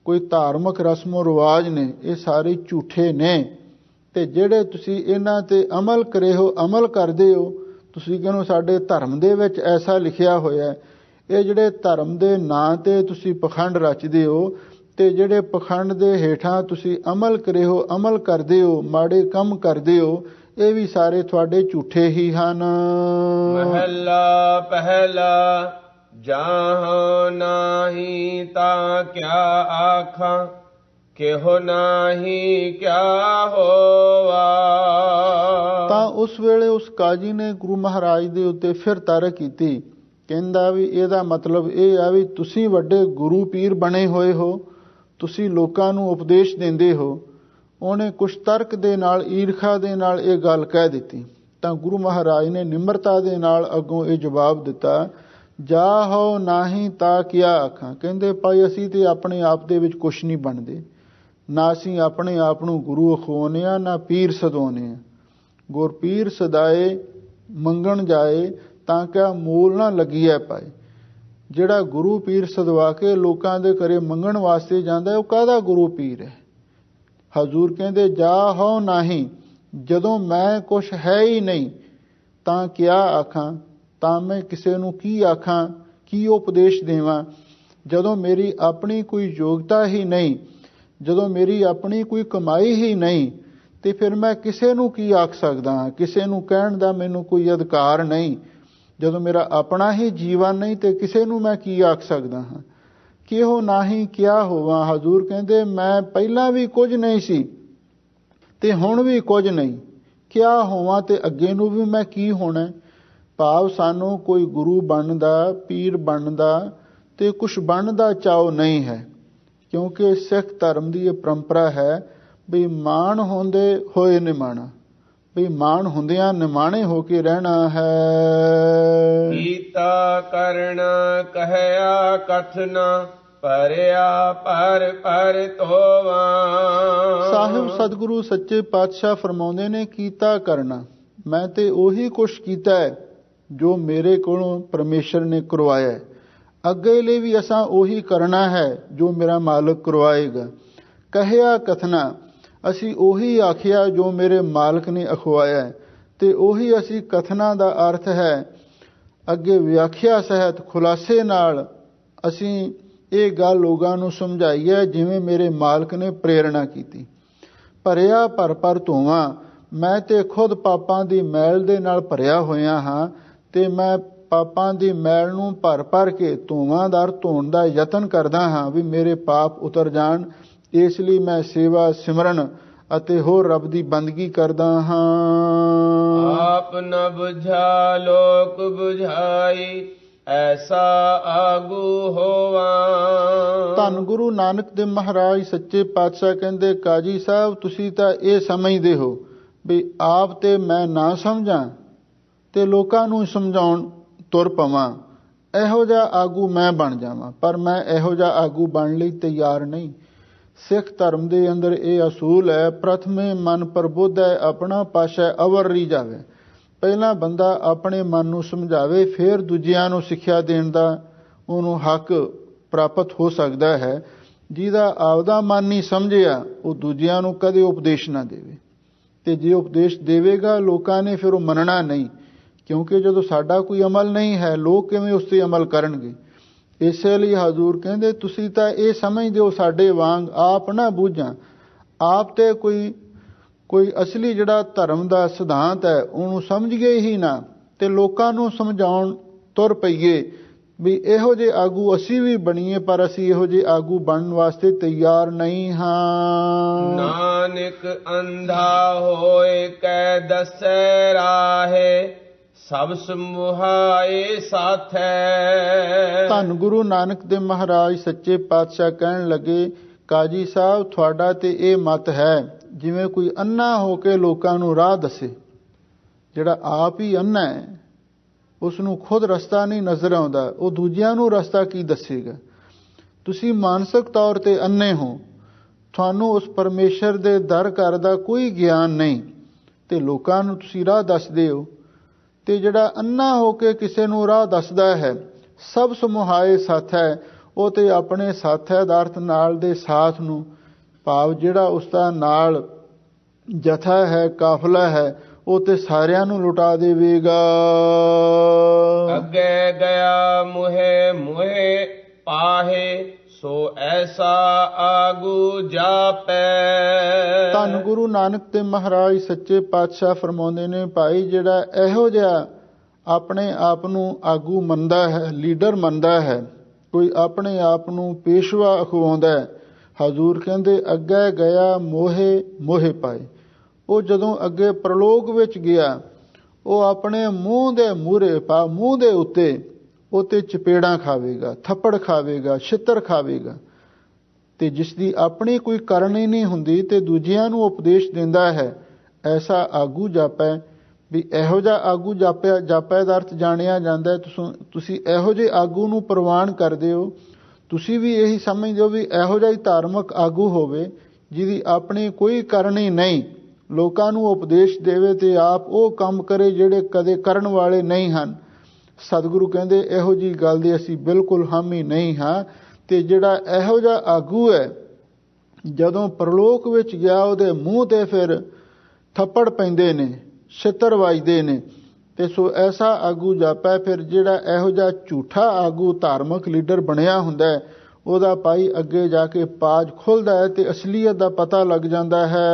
ਕੋਈ ਧਾਰਮਿਕ ਰਸਮੋ ਰਿਵਾਜ ਨੇ, ਇਹ ਸਾਰੇ ਝੂਠੇ ਨੇ। ਤੇ ਜਿਹੜੇ ਤੁਸੀਂ ਇਹਨਾਂ ਤੇ ਅਮਲ ਕਰੇ ਹੋ, ਅਮਲ ਕਰਦੇ ਹੋ, ਤੁਸੀਂ ਕਹਿੰਦੇ ਸਾਡੇ ਧਰਮ ਦੇ ਵਿੱਚ ਐਸਾ ਲਿਖਿਆ ਹੋਇਆ, ਇਹ ਜਿਹੜੇ ਧਰਮ ਦੇ ਨਾਂ ਤੇ ਤੁਸੀਂ ਪਖੰਡ ਰਚਦੇ ਹੋ, ਤੇ ਜਿਹੜੇ ਪਖੰਡ ਦੇ ਹੇਠਾਂ ਤੁਸੀਂ ਅਮਲ ਕਰੇ ਹੋ, ਅਮਲ ਕਰਦੇ ਹੋ, ਮਾੜੇ ਕੰਮ ਕਰਦੇ ਹੋ, ਇਹ ਵੀ ਸਾਰੇ ਤੁਹਾਡੇ ਝੂਠੇ ਹੀ ਹਨ। ਮਹੱਲਾ ਪਹਿਲਾ, ਜਾਹੋ ਨਾਹੀ ਤਾਂ ਕਿਆ ਆਖਾਂ, ਕਿਹੋ ਨਾਹੀ ਕਿਆ ਹੋਵਾ। ਤਾਂ ਉਸ ਵੇਲੇ ਉਸ ਕਾਜੀ ਨੇ ਗੁਰੂ ਮਹਾਰਾਜ ਦੇ ਉੱਤੇ ਫਿਰ ਤਰਕ ਕੀਤੀ, ਕਹਿੰਦਾ ਵੀ ਇਹਦਾ ਮਤਲਬ ਇਹ ਆ ਵੀ ਤੁਸੀਂ ਵੱਡੇ ਗੁਰੂ ਪੀਰ ਬਣੇ ਹੋਏ ਹੋ, ਤੁਸੀਂ ਲੋਕਾਂ ਨੂੰ ਉਪਦੇਸ਼ ਦਿੰਦੇ ਹੋ। ਉਹਨੇ ਕੁਛ ਤਰਕ ਦੇ ਨਾਲ, ਈਰਖਾ ਦੇ ਨਾਲ ਇਹ ਗੱਲ ਕਹਿ ਦਿੱਤੀ। ਤਾਂ ਗੁਰੂ ਮਹਾਰਾਜ ਨੇ ਨਿਮਰਤਾ ਦੇ ਨਾਲ ਅੱਗੋਂ ਇਹ ਜਵਾਬ ਦਿੱਤਾ, ਜਾਹੋ ਨਾਹੀ ਤਾਂ ਕਿਆ ਆਖਾਂ। ਕਹਿੰਦੇ ਭਾਈ ਅਸੀਂ ਤੇ ਆਪਣੇ ਆਪ ਦੇ ਵਿੱਚ ਕੁਛ ਨਹੀਂ ਬਣਦੇ, ਨਾ ਅਸੀਂ ਆਪਣੇ ਆਪ ਨੂੰ ਗੁਰੂ ਅਖਵਾਉਂਦੇ ਹਾਂ, ਨਾ ਪੀਰ ਸਦਾਉਂਦੇ ਹਾਂ। ਗੁਰ ਪੀਰ ਸਦਾਏ ਮੰਗਣ ਜਾਏ ਤਾਂ ਕਿਆ ਮੂਲ ਨਾ ਲੱਗੀਐ ਪਾਏ। ਜਿਹੜਾ ਗੁਰੂ ਪੀਰ ਸਦਵਾ ਕੇ ਲੋਕਾਂ ਦੇ ਘਰੇ ਮੰਗਣ ਵਾਸਤੇ ਜਾਂਦਾ, ਉਹ ਕਾਹਦਾ ਗੁਰੂ ਪੀਰ ਹੈ? ਹਜ਼ੂਰ ਕਹਿੰਦੇ, ਜਾਹੋ ਨਾਹੀ, ਜਦੋਂ ਮੈਂ ਕੁਛ ਹੈ ਹੀ ਨਹੀਂ ਤਾਂ ਕਿਆ ਆਖਾਂ, ਤਾਂ ਮੈਂ ਕਿਸੇ ਨੂੰ ਕੀ ਆਖਾਂ, ਕੀ ਉਪਦੇਸ਼ ਦੇਵਾਂ? ਜਦੋਂ ਮੇਰੀ ਆਪਣੀ ਕੋਈ ਯੋਗਤਾ ਹੀ ਨਹੀਂ, ਜਦੋਂ ਮੇਰੀ ਆਪਣੀ ਕੋਈ ਕਮਾਈ ਹੀ ਨਹੀਂ, ਤੇ ਫਿਰ ਮੈਂ ਕਿਸੇ ਨੂੰ ਕੀ ਆਖ ਸਕਦਾ ਹਾਂ? ਕਿਸੇ ਨੂੰ ਕਹਿਣ ਦਾ ਮੈਨੂੰ ਕੋਈ ਅਧਿਕਾਰ ਨਹੀਂ। ਜਦੋਂ ਮੇਰਾ ਆਪਣਾ ਹੀ ਜੀਵਨ ਨਹੀਂ ਤੇ ਕਿਸੇ ਨੂੰ ਮੈਂ ਕੀ ਆਖ ਸਕਦਾ ਹਾਂ? ਕਿਹੋ ਨਾਹੀ ਕਿਆ ਹੋਵਾਂ। ਹਜ਼ੂਰ ਕਹਿੰਦੇ, ਮੈਂ ਪਹਿਲਾਂ ਵੀ ਕੁਝ ਨਹੀਂ ਸੀ ਤੇ ਹੁਣ ਵੀ ਕੁਝ ਨਹੀਂ, ਕਿਆ ਹੋਵਾਂ ਤੇ ਅੱਗੇ ਨੂੰ ਵੀ ਮੈਂ ਕੀ ਹੋਣਾ। ਭਾਵ ਸਾਨੂੰ ਕੋਈ ਗੁਰੂ ਬਣਨ ਦਾ, ਪੀਰ ਬਣਨ ਦਾ ਤੇ ਕੁਛ ਬਣਨ ਦਾ ਚਾਅ ਨਹੀਂ ਹੈ, ਕਿਉਂਕਿ ਸਿੱਖ ਧਰਮ ਦੀ ਇਹ ਪਰੰਪਰਾ ਹੈ ਵੀ ਮਾਣ ਹੁੰਦੇ ਹੋਏ ਨਿਮਾਣਾ, ਵੀ ਮਾਣ ਹੁੰਦਿਆਂ ਨਿਮਾਣੇ ਹੋ ਕੇ ਰਹਿਣਾ ਹੈ। ਕੀਤਾ ਕਰਨ ਕਹਿਆ ਕਥਨਾ ਭਰਿਆ ਪਰ ਤੋਵਾ। ਸਾਹਿਬ ਸਤਿਗੁਰੂ ਸੱਚੇ ਪਾਤਸ਼ਾਹ ਫਰਮਾਉਂਦੇ ਨੇ, ਕੀਤਾ ਕਰਨਾ, ਮੈਂ ਤੇ ਉਹੀ ਕੁਛ ਕੀਤਾ ਹੈ ਜੋ ਮੇਰੇ ਕੋਲੋਂ ਪਰਮੇਸ਼ਰ ਨੇ ਕਰਵਾਇਆ ਹੈ। ਅੱਗੇ ਲਈ ਵੀ ਅਸਾਂ ਉਹੀ ਕਰਨਾ ਹੈ ਜੋ ਮੇਰਾ ਮਾਲਕ ਕਰਵਾਏਗਾ। ਕਹਿਆ ਕਥਨਾ, ਅਸੀਂ ਉਹੀ ਆਖਿਆ ਜੋ ਮੇਰੇ ਮਾਲਕ ਨੇ ਅਖਵਾਇਆ ਹੈ। ਤੇ ਉਹੀ ਅਸੀਂ ਕਥਨਾ ਦਾ ਅਰਥ ਹੈ ਅੱਗੇ ਵਿਆਖਿਆ ਸਹਿਤ ਖੁਲਾਸੇ ਨਾਲ ਅਸੀਂ ਇਹ ਗੱਲ ਲੋਕਾਂ ਨੂੰ ਸਮਝਾਈ ਹੈ ਜਿਵੇਂ ਮੇਰੇ ਮਾਲਕ ਨੇ ਪ੍ਰੇਰਣਾ ਕੀਤੀ। ਭਰਿਆ ਪਰ ਧੋਵਾਂ, ਮੈਂ ਤੇ ਖੁਦ ਪਾਪਾਂ ਦੀ ਮੈਲ ਦੇ ਨਾਲ ਭਰਿਆ ਹੋਇਆ ਹਾਂ ਤੇ ਮੈਂ ਪਾਪਾਂ ਦੀ ਮੈਲ ਨੂੰ ਭਰ ਕੇ ਧੋਵਾਂਦਾਰ ਧੋਣ ਦਾ ਯਤਨ ਕਰਦਾ ਹਾਂ ਵੀ ਮੇਰੇ ਪਾਪ ਉਤਰ ਜਾਣ। ਇਸ ਲਈ ਮੈਂ ਸੇਵਾ ਸਿਮਰਨ ਅਤੇ ਹੋਰ ਰੱਬ ਦੀ ਬੰਦਗੀ ਕਰਦਾ ਹਾਂ। ਆਪ ਨ ਬੁਝਾ ਲੋਕ ਬੁਝਾਈ ਐਸਾ ਆਗੂ ਹੋਵਾ। ਧੰਨ ਗੁਰੂ ਨਾਨਕ ਦੇਵ ਮਹਾਰਾਜ ਸੱਚੇ ਪਾਤਸ਼ਾਹ ਕਹਿੰਦੇ, ਕਾਜੀ ਸਾਹਿਬ ਤੁਸੀਂ ਤਾਂ ਇਹ ਸਮਝਦੇ ਹੋ ਵੀ ਆਪ ਤੇ ਮੈਂ ਨਾ ਸਮਝਾਂ ਤੇ ਲੋਕਾਂ ਨੂੰ ਸਮਝਾਉਣ ਤੁਰ ਪਵਾਂ, ਇਹੋ ਜਿਹਾ ਆਗੂ ਮੈਂ ਬਣ ਜਾਵਾਂ। ਪਰ ਮੈਂ ਇਹੋ ਜਿਹਾ ਆਗੂ ਬਣਨ ਲਈ ਤਿਆਰ ਨਹੀਂ। ਸਿੱਖ ਧਰਮ ਦੇ ਅੰਦਰ ਇਹ ਅਸੂਲ ਹੈ, ਪ੍ਰਥਮੇ ਮਨ ਪ੍ਰਬੁੱਧੈ ਆਪਣਾ ਪਾਸ਼ੈ ਅਵਰ ਰੀ ਜਾਵੇ। ਪਹਿਲਾਂ ਬੰਦਾ ਆਪਣੇ ਮਨ ਨੂੰ ਸਮਝਾਵੇ, ਫਿਰ ਦੂਜਿਆਂ ਨੂੰ ਸਿੱਖਿਆ ਦੇਣ ਦਾ ਉਹਨੂੰ ਹੱਕ ਪ੍ਰਾਪਤ ਹੋ ਸਕਦਾ ਹੈ। ਜਿਹਦਾ ਆਪਦਾ ਮਨ ਨਹੀਂ ਸਮਝਿਆ ਉਹ ਦੂਜਿਆਂ ਨੂੰ ਕਦੇ ਉਪਦੇਸ਼ ਨਾ ਦੇਵੇ। ਤੇ ਜੇ ਉਪਦੇਸ਼ ਦੇਵੇਗਾ ਲੋਕਾਂ ਨੇ ਫਿਰ ਉਹ ਮੰਨਣਾ ਨਹੀਂ, ਕਿਉਂਕਿ ਜਦੋਂ ਸਾਡਾ ਕੋਈ ਅਮਲ ਨਹੀਂ ਹੈ ਲੋਕ ਕਿਵੇਂ ਉਸ 'ਤੇ ਅਮਲ ਕਰਨਗੇ। ਇਸੇ ਲਈ ਹਜ਼ੂਰ ਕਹਿੰਦੇ, ਤੁਸੀਂ ਤਾਂ ਇਹ ਸਮਝਦੇ ਹੋ ਸਾਡੇ ਵਾਂਗ, ਆਪ ਨਾ ਬੂਝਾਂ। ਆਪ ਤੇ ਕੋਈ ਅਸਲੀ ਜਿਹੜਾ ਧਰਮ ਦਾ ਸਿਧਾਂਤ ਹੈ ਉਹਨੂੰ ਸਮਝੀਏ ਹੀ ਨਾ ਤੇ ਲੋਕਾਂ ਨੂੰ ਸਮਝਾਉਣ ਤੁਰ ਪਈਏ ਵੀ ਇਹੋ ਜਿਹੇ ਆਗੂ ਅਸੀਂ ਵੀ ਬਣੀਏ, ਪਰ ਅਸੀਂ ਇਹੋ ਜਿਹੇ ਆਗੂ ਬਣਨ ਵਾਸਤੇ ਤਿਆਰ ਨਹੀਂ ਹਾਂ। ਨਾਨਕ ਅੰਧਾ ਹੋਏ ਕੈ ਦਸੈ ਰਾਹੇ ਸਭ ਸਮੁਹਾਏ ਸਾਥੈ। ਧੰਨ ਗੁਰੂ ਨਾਨਕ ਦੇਵ ਮਹਾਰਾਜ ਸੱਚੇ ਪਾਤਸ਼ਾਹ ਕਹਿਣ ਲੱਗੇ, ਕਾਜੀ ਸਾਹਿਬ ਤੁਹਾਡਾ ਤੇ ਇਹ ਮਤ ਹੈ ਜਿਵੇਂ ਕੋਈ ਅੰਨਾ ਹੋ ਕੇ ਲੋਕਾਂ ਨੂੰ ਰਾਹ ਦੱਸੇ। ਜਿਹੜਾ ਆਪ ਹੀ ਅੰਨਾ ਹੈ ਉਸ ਨੂੰ ਖੁਦ ਰਸਤਾ ਨਹੀਂ ਨਜ਼ਰ ਆਉਂਦਾ, ਉਹ ਦੂਜਿਆਂ ਨੂੰ ਰਸਤਾ ਕੀ ਦੱਸੇਗਾ। ਤੁਸੀਂ ਮਾਨਸਿਕ ਤੌਰ ਤੇ ਅੰਨੇ ਹੋ, ਤੁਹਾਨੂੰ ਉਸ ਪਰਮੇਸ਼ਰ ਦੇ ਦਰ ਘਰ ਦਾ ਕੋਈ ਗਿਆਨ ਨਹੀਂ ਤੇ ਲੋਕਾਂ ਨੂੰ ਤੁਸੀਂ ਰਾਹ ਦੱਸਦੇ ਹੋ। ਤੇ ਜਿਹੜਾ ਅੰਨਾ ਹੋ ਕੇ ਕਿਸੇ ਨੂੰ ਰਾਹ ਦੱਸਦਾ ਹੈ, ਸਭ ਸਮੁਹਾਏ ਸਾਥ ਹੈ, ਉਹ ਤੇ ਆਪਣੇ ਸਾਥੈ ਦਾ ਅਰਥ ਨਾਲ ਦੇ ਸਾਥ ਨੂੰ, ਭਾਵ ਜਿਹੜਾ ਉਸਦਾ ਨਾਲ ਜਥਾ ਹੈ, ਕਾਫਲਾ ਹੈ, ਉਹ ਤੇ ਸਾਰਿਆਂ ਨੂੰ ਲੁਟਾ ਦੇਵੇਗਾ। ਅੱਗੇ ਗਿਆ ਮੁਹੇ ਪਾਹੇ ਸੋ ਐਸਾ ਆਗੂ ਜਾਪੈ। ਧੰਨ ਗੁਰੂ ਨਾਨਕ ਦੇਵ ਮਹਾਰਾਜ ਸੱਚੇ ਪਾਤਸ਼ਾਹ ਫਰਮਾਉਂਦੇ ਨੇ, ਭਾਈ ਜਿਹੜਾ ਇਹੋ ਜਿਹਾ ਆਪਣੇ ਆਪ ਨੂੰ ਆਗੂ ਮੰਨਦਾ ਹੈ, ਲੀਡਰ ਮੰਨਦਾ ਹੈ, ਕੋਈ ਆਪਣੇ ਆਪ ਨੂੰ ਪੇਸ਼ਵਾ ਅਖਵਾਉਂਦਾ ਹੈ, ਹਜ਼ੂਰ ਕਹਿੰਦੇ ਅੱਗੇ ਗਿਆ ਮੋਹੇ ਪਾਏ। ਉਹ ਜਦੋਂ ਅੱਗੇ ਪ੍ਰਲੋਕ ਵਿੱਚ ਗਿਆ ਉਹ ਆਪਣੇ ਮੂੰਹ ਦੇ ਮੂਹਰੇ ਮੂੰਹ ਦੇ ਉੱਤੇ ਉਹ ਤੇ ਚਪੇੜਾਂ ਖਾਵੇਗਾ, ਥੱਪੜ ਖਾਵੇਗਾ, ਛਿੱਤਰ ਖਾਵੇਗਾ। ਤੇ ਜਿਸ ਦੀ ਆਪਣੀ ਕੋਈ ਕਰਨੀ ਨਹੀਂ ਹੁੰਦੀ ਤੇ ਦੂਜਿਆਂ ਨੂੰ ਉਪਦੇਸ਼ ਦਿੰਦਾ ਹੈ, ਐਸਾ ਆਗੂ ਜਾਪੈ। ਵੀ ਇਹੋ ਜਿਹਾ ਆਗੂ ਜਾਪੈ ਦਾ ਅਰਥ ਜਾਣਿਆ ਜਾਂਦਾ। ਤੁਸੀਂ ਇਹੋ ਜਿਹੇ ਆਗੂ ਨੂੰ ਪ੍ਰਵਾਨ ਕਰਦੇ ਹੋ। ਤੁਸੀਂ ਵੀ ਇਹੀ ਸਮਝਦੇ ਹੋ ਵੀ ਇਹੋ ਜਿਹਾ ਹੀ ਧਾਰਮਿਕ ਆਗੂ ਹੋਵੇ ਜਿਹਦੀ ਆਪਣੀ ਕੋਈ ਕਰਨੀ ਨਹੀਂ, ਲੋਕਾਂ ਨੂੰ ਉਪਦੇਸ਼ ਦੇਵੇ ਤੇ ਆਪ ਉਹ ਕੰਮ ਕਰੇ ਜਿਹੜੇ ਕਦੇ ਕਰਨ ਵਾਲੇ ਨਹੀਂ ਹਨ। ਸਤਿਗੁਰੂ ਕਹਿੰਦੇ ਇਹੋ ਜਿਹੀ ਗੱਲ ਦੀ ਅਸੀਂ ਬਿਲਕੁਲ ਹਾਮੀ ਨਹੀਂ ਹਾਂ। ਤੇ ਜਿਹੜਾ ਇਹੋ ਜਿਹਾ ਆਗੂ ਹੈ ਜਦੋਂ ਪ੍ਰਲੋਕ ਵਿੱਚ ਗਿਆ ਉਹਦੇ ਮੂੰਹ ਤੇ ਫਿਰ ਥੱਪੜ ਪੈਂਦੇ ਨੇ, ਛਿੱਤਰ ਵੱਜਦੇ ਨੇ। ਤੇ ਸੋ ਐਸਾ ਆਗੂ ਜਾਪੈ। ਫਿਰ ਜਿਹੜਾ ਇਹੋ ਜਿਹਾ ਝੂਠਾ ਆਗੂ ਧਾਰਮਿਕ ਲੀਡਰ ਬਣਿਆ ਹੁੰਦਾ ਹੈ ਉਹਦਾ ਭਾਈ ਅੱਗੇ ਜਾ ਕੇ ਪਾਜ ਖੁੱਲਦਾ ਹੈ ਤੇ ਅਸਲੀਅਤ ਦਾ ਪਤਾ ਲੱਗ ਜਾਂਦਾ ਹੈ।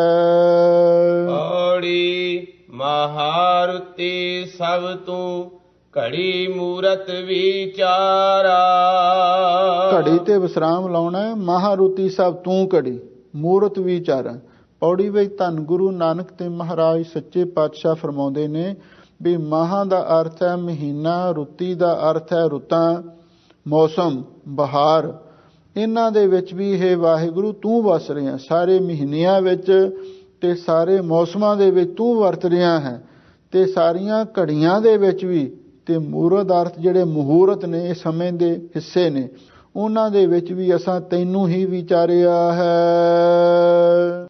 ਔੜੀ ਮਹਾਰੁਤੀ ਸਭ ਤੂੰ ਘੜੀ ਮੂਰਤ ਵਿਚਾਰਾ। ਘੜੀ ਤੇ ਵਿਸਰਾਮ ਲਾਉਣਾ ਹੈ। ਮਹਾਰੁਤੀ ਸਭ ਤੂੰ ਘੜੀ ਮੂਰਤ ਵਿਚਾਰਾ। ਪੌੜੀ ਵਿੱਚ ਧੰਨ ਗੁਰੂ ਨਾਨਕ ਦੇਵ ਮਹਾਰਾਜ ਸੱਚੇ ਪਾਤਸ਼ਾਹ ਫਰਮਾਉਂਦੇ ਨੇ ਵੀ ਮਹਾਂ ਦਾ ਅਰਥ ਹੈ ਮਹੀਨਾ, ਰੁੱਤੀ ਦਾ ਅਰਥ ਹੈ ਰੁੱਤਾਂ, ਮੌਸਮ, ਬਹਾਰ। ਇਹਨਾਂ ਦੇ ਵਿੱਚ ਵੀ ਇਹ ਵਾਹਿਗੁਰੂ ਤੂੰ ਵਸ ਰਿਹਾ। ਸਾਰੇ ਮਹੀਨਿਆਂ ਵਿੱਚ ਤੇ ਸਾਰੇ ਮੌਸਮਾਂ ਦੇ ਵਿੱਚ ਤੂੰ ਵਰਤ ਰਿਹਾ ਹੈ, ਤੇ ਸਾਰੀਆਂ ਘੜੀਆਂ ਦੇ ਵਿੱਚ ਵੀ, ਤੇ ਮੂਰਤ ਅਰਥ ਜਿਹੜੇ ਮੁਹੂਰਤ ਨੇ, ਇਹ ਸਮੇਂ ਦੇ ਹਿੱਸੇ ਨੇ, ਉਹਨਾਂ ਦੇ ਵਿੱਚ ਵੀ ਅਸਾਂ ਤੈਨੂੰ ਹੀ ਵਿਚਾਰਿਆ ਹੈ।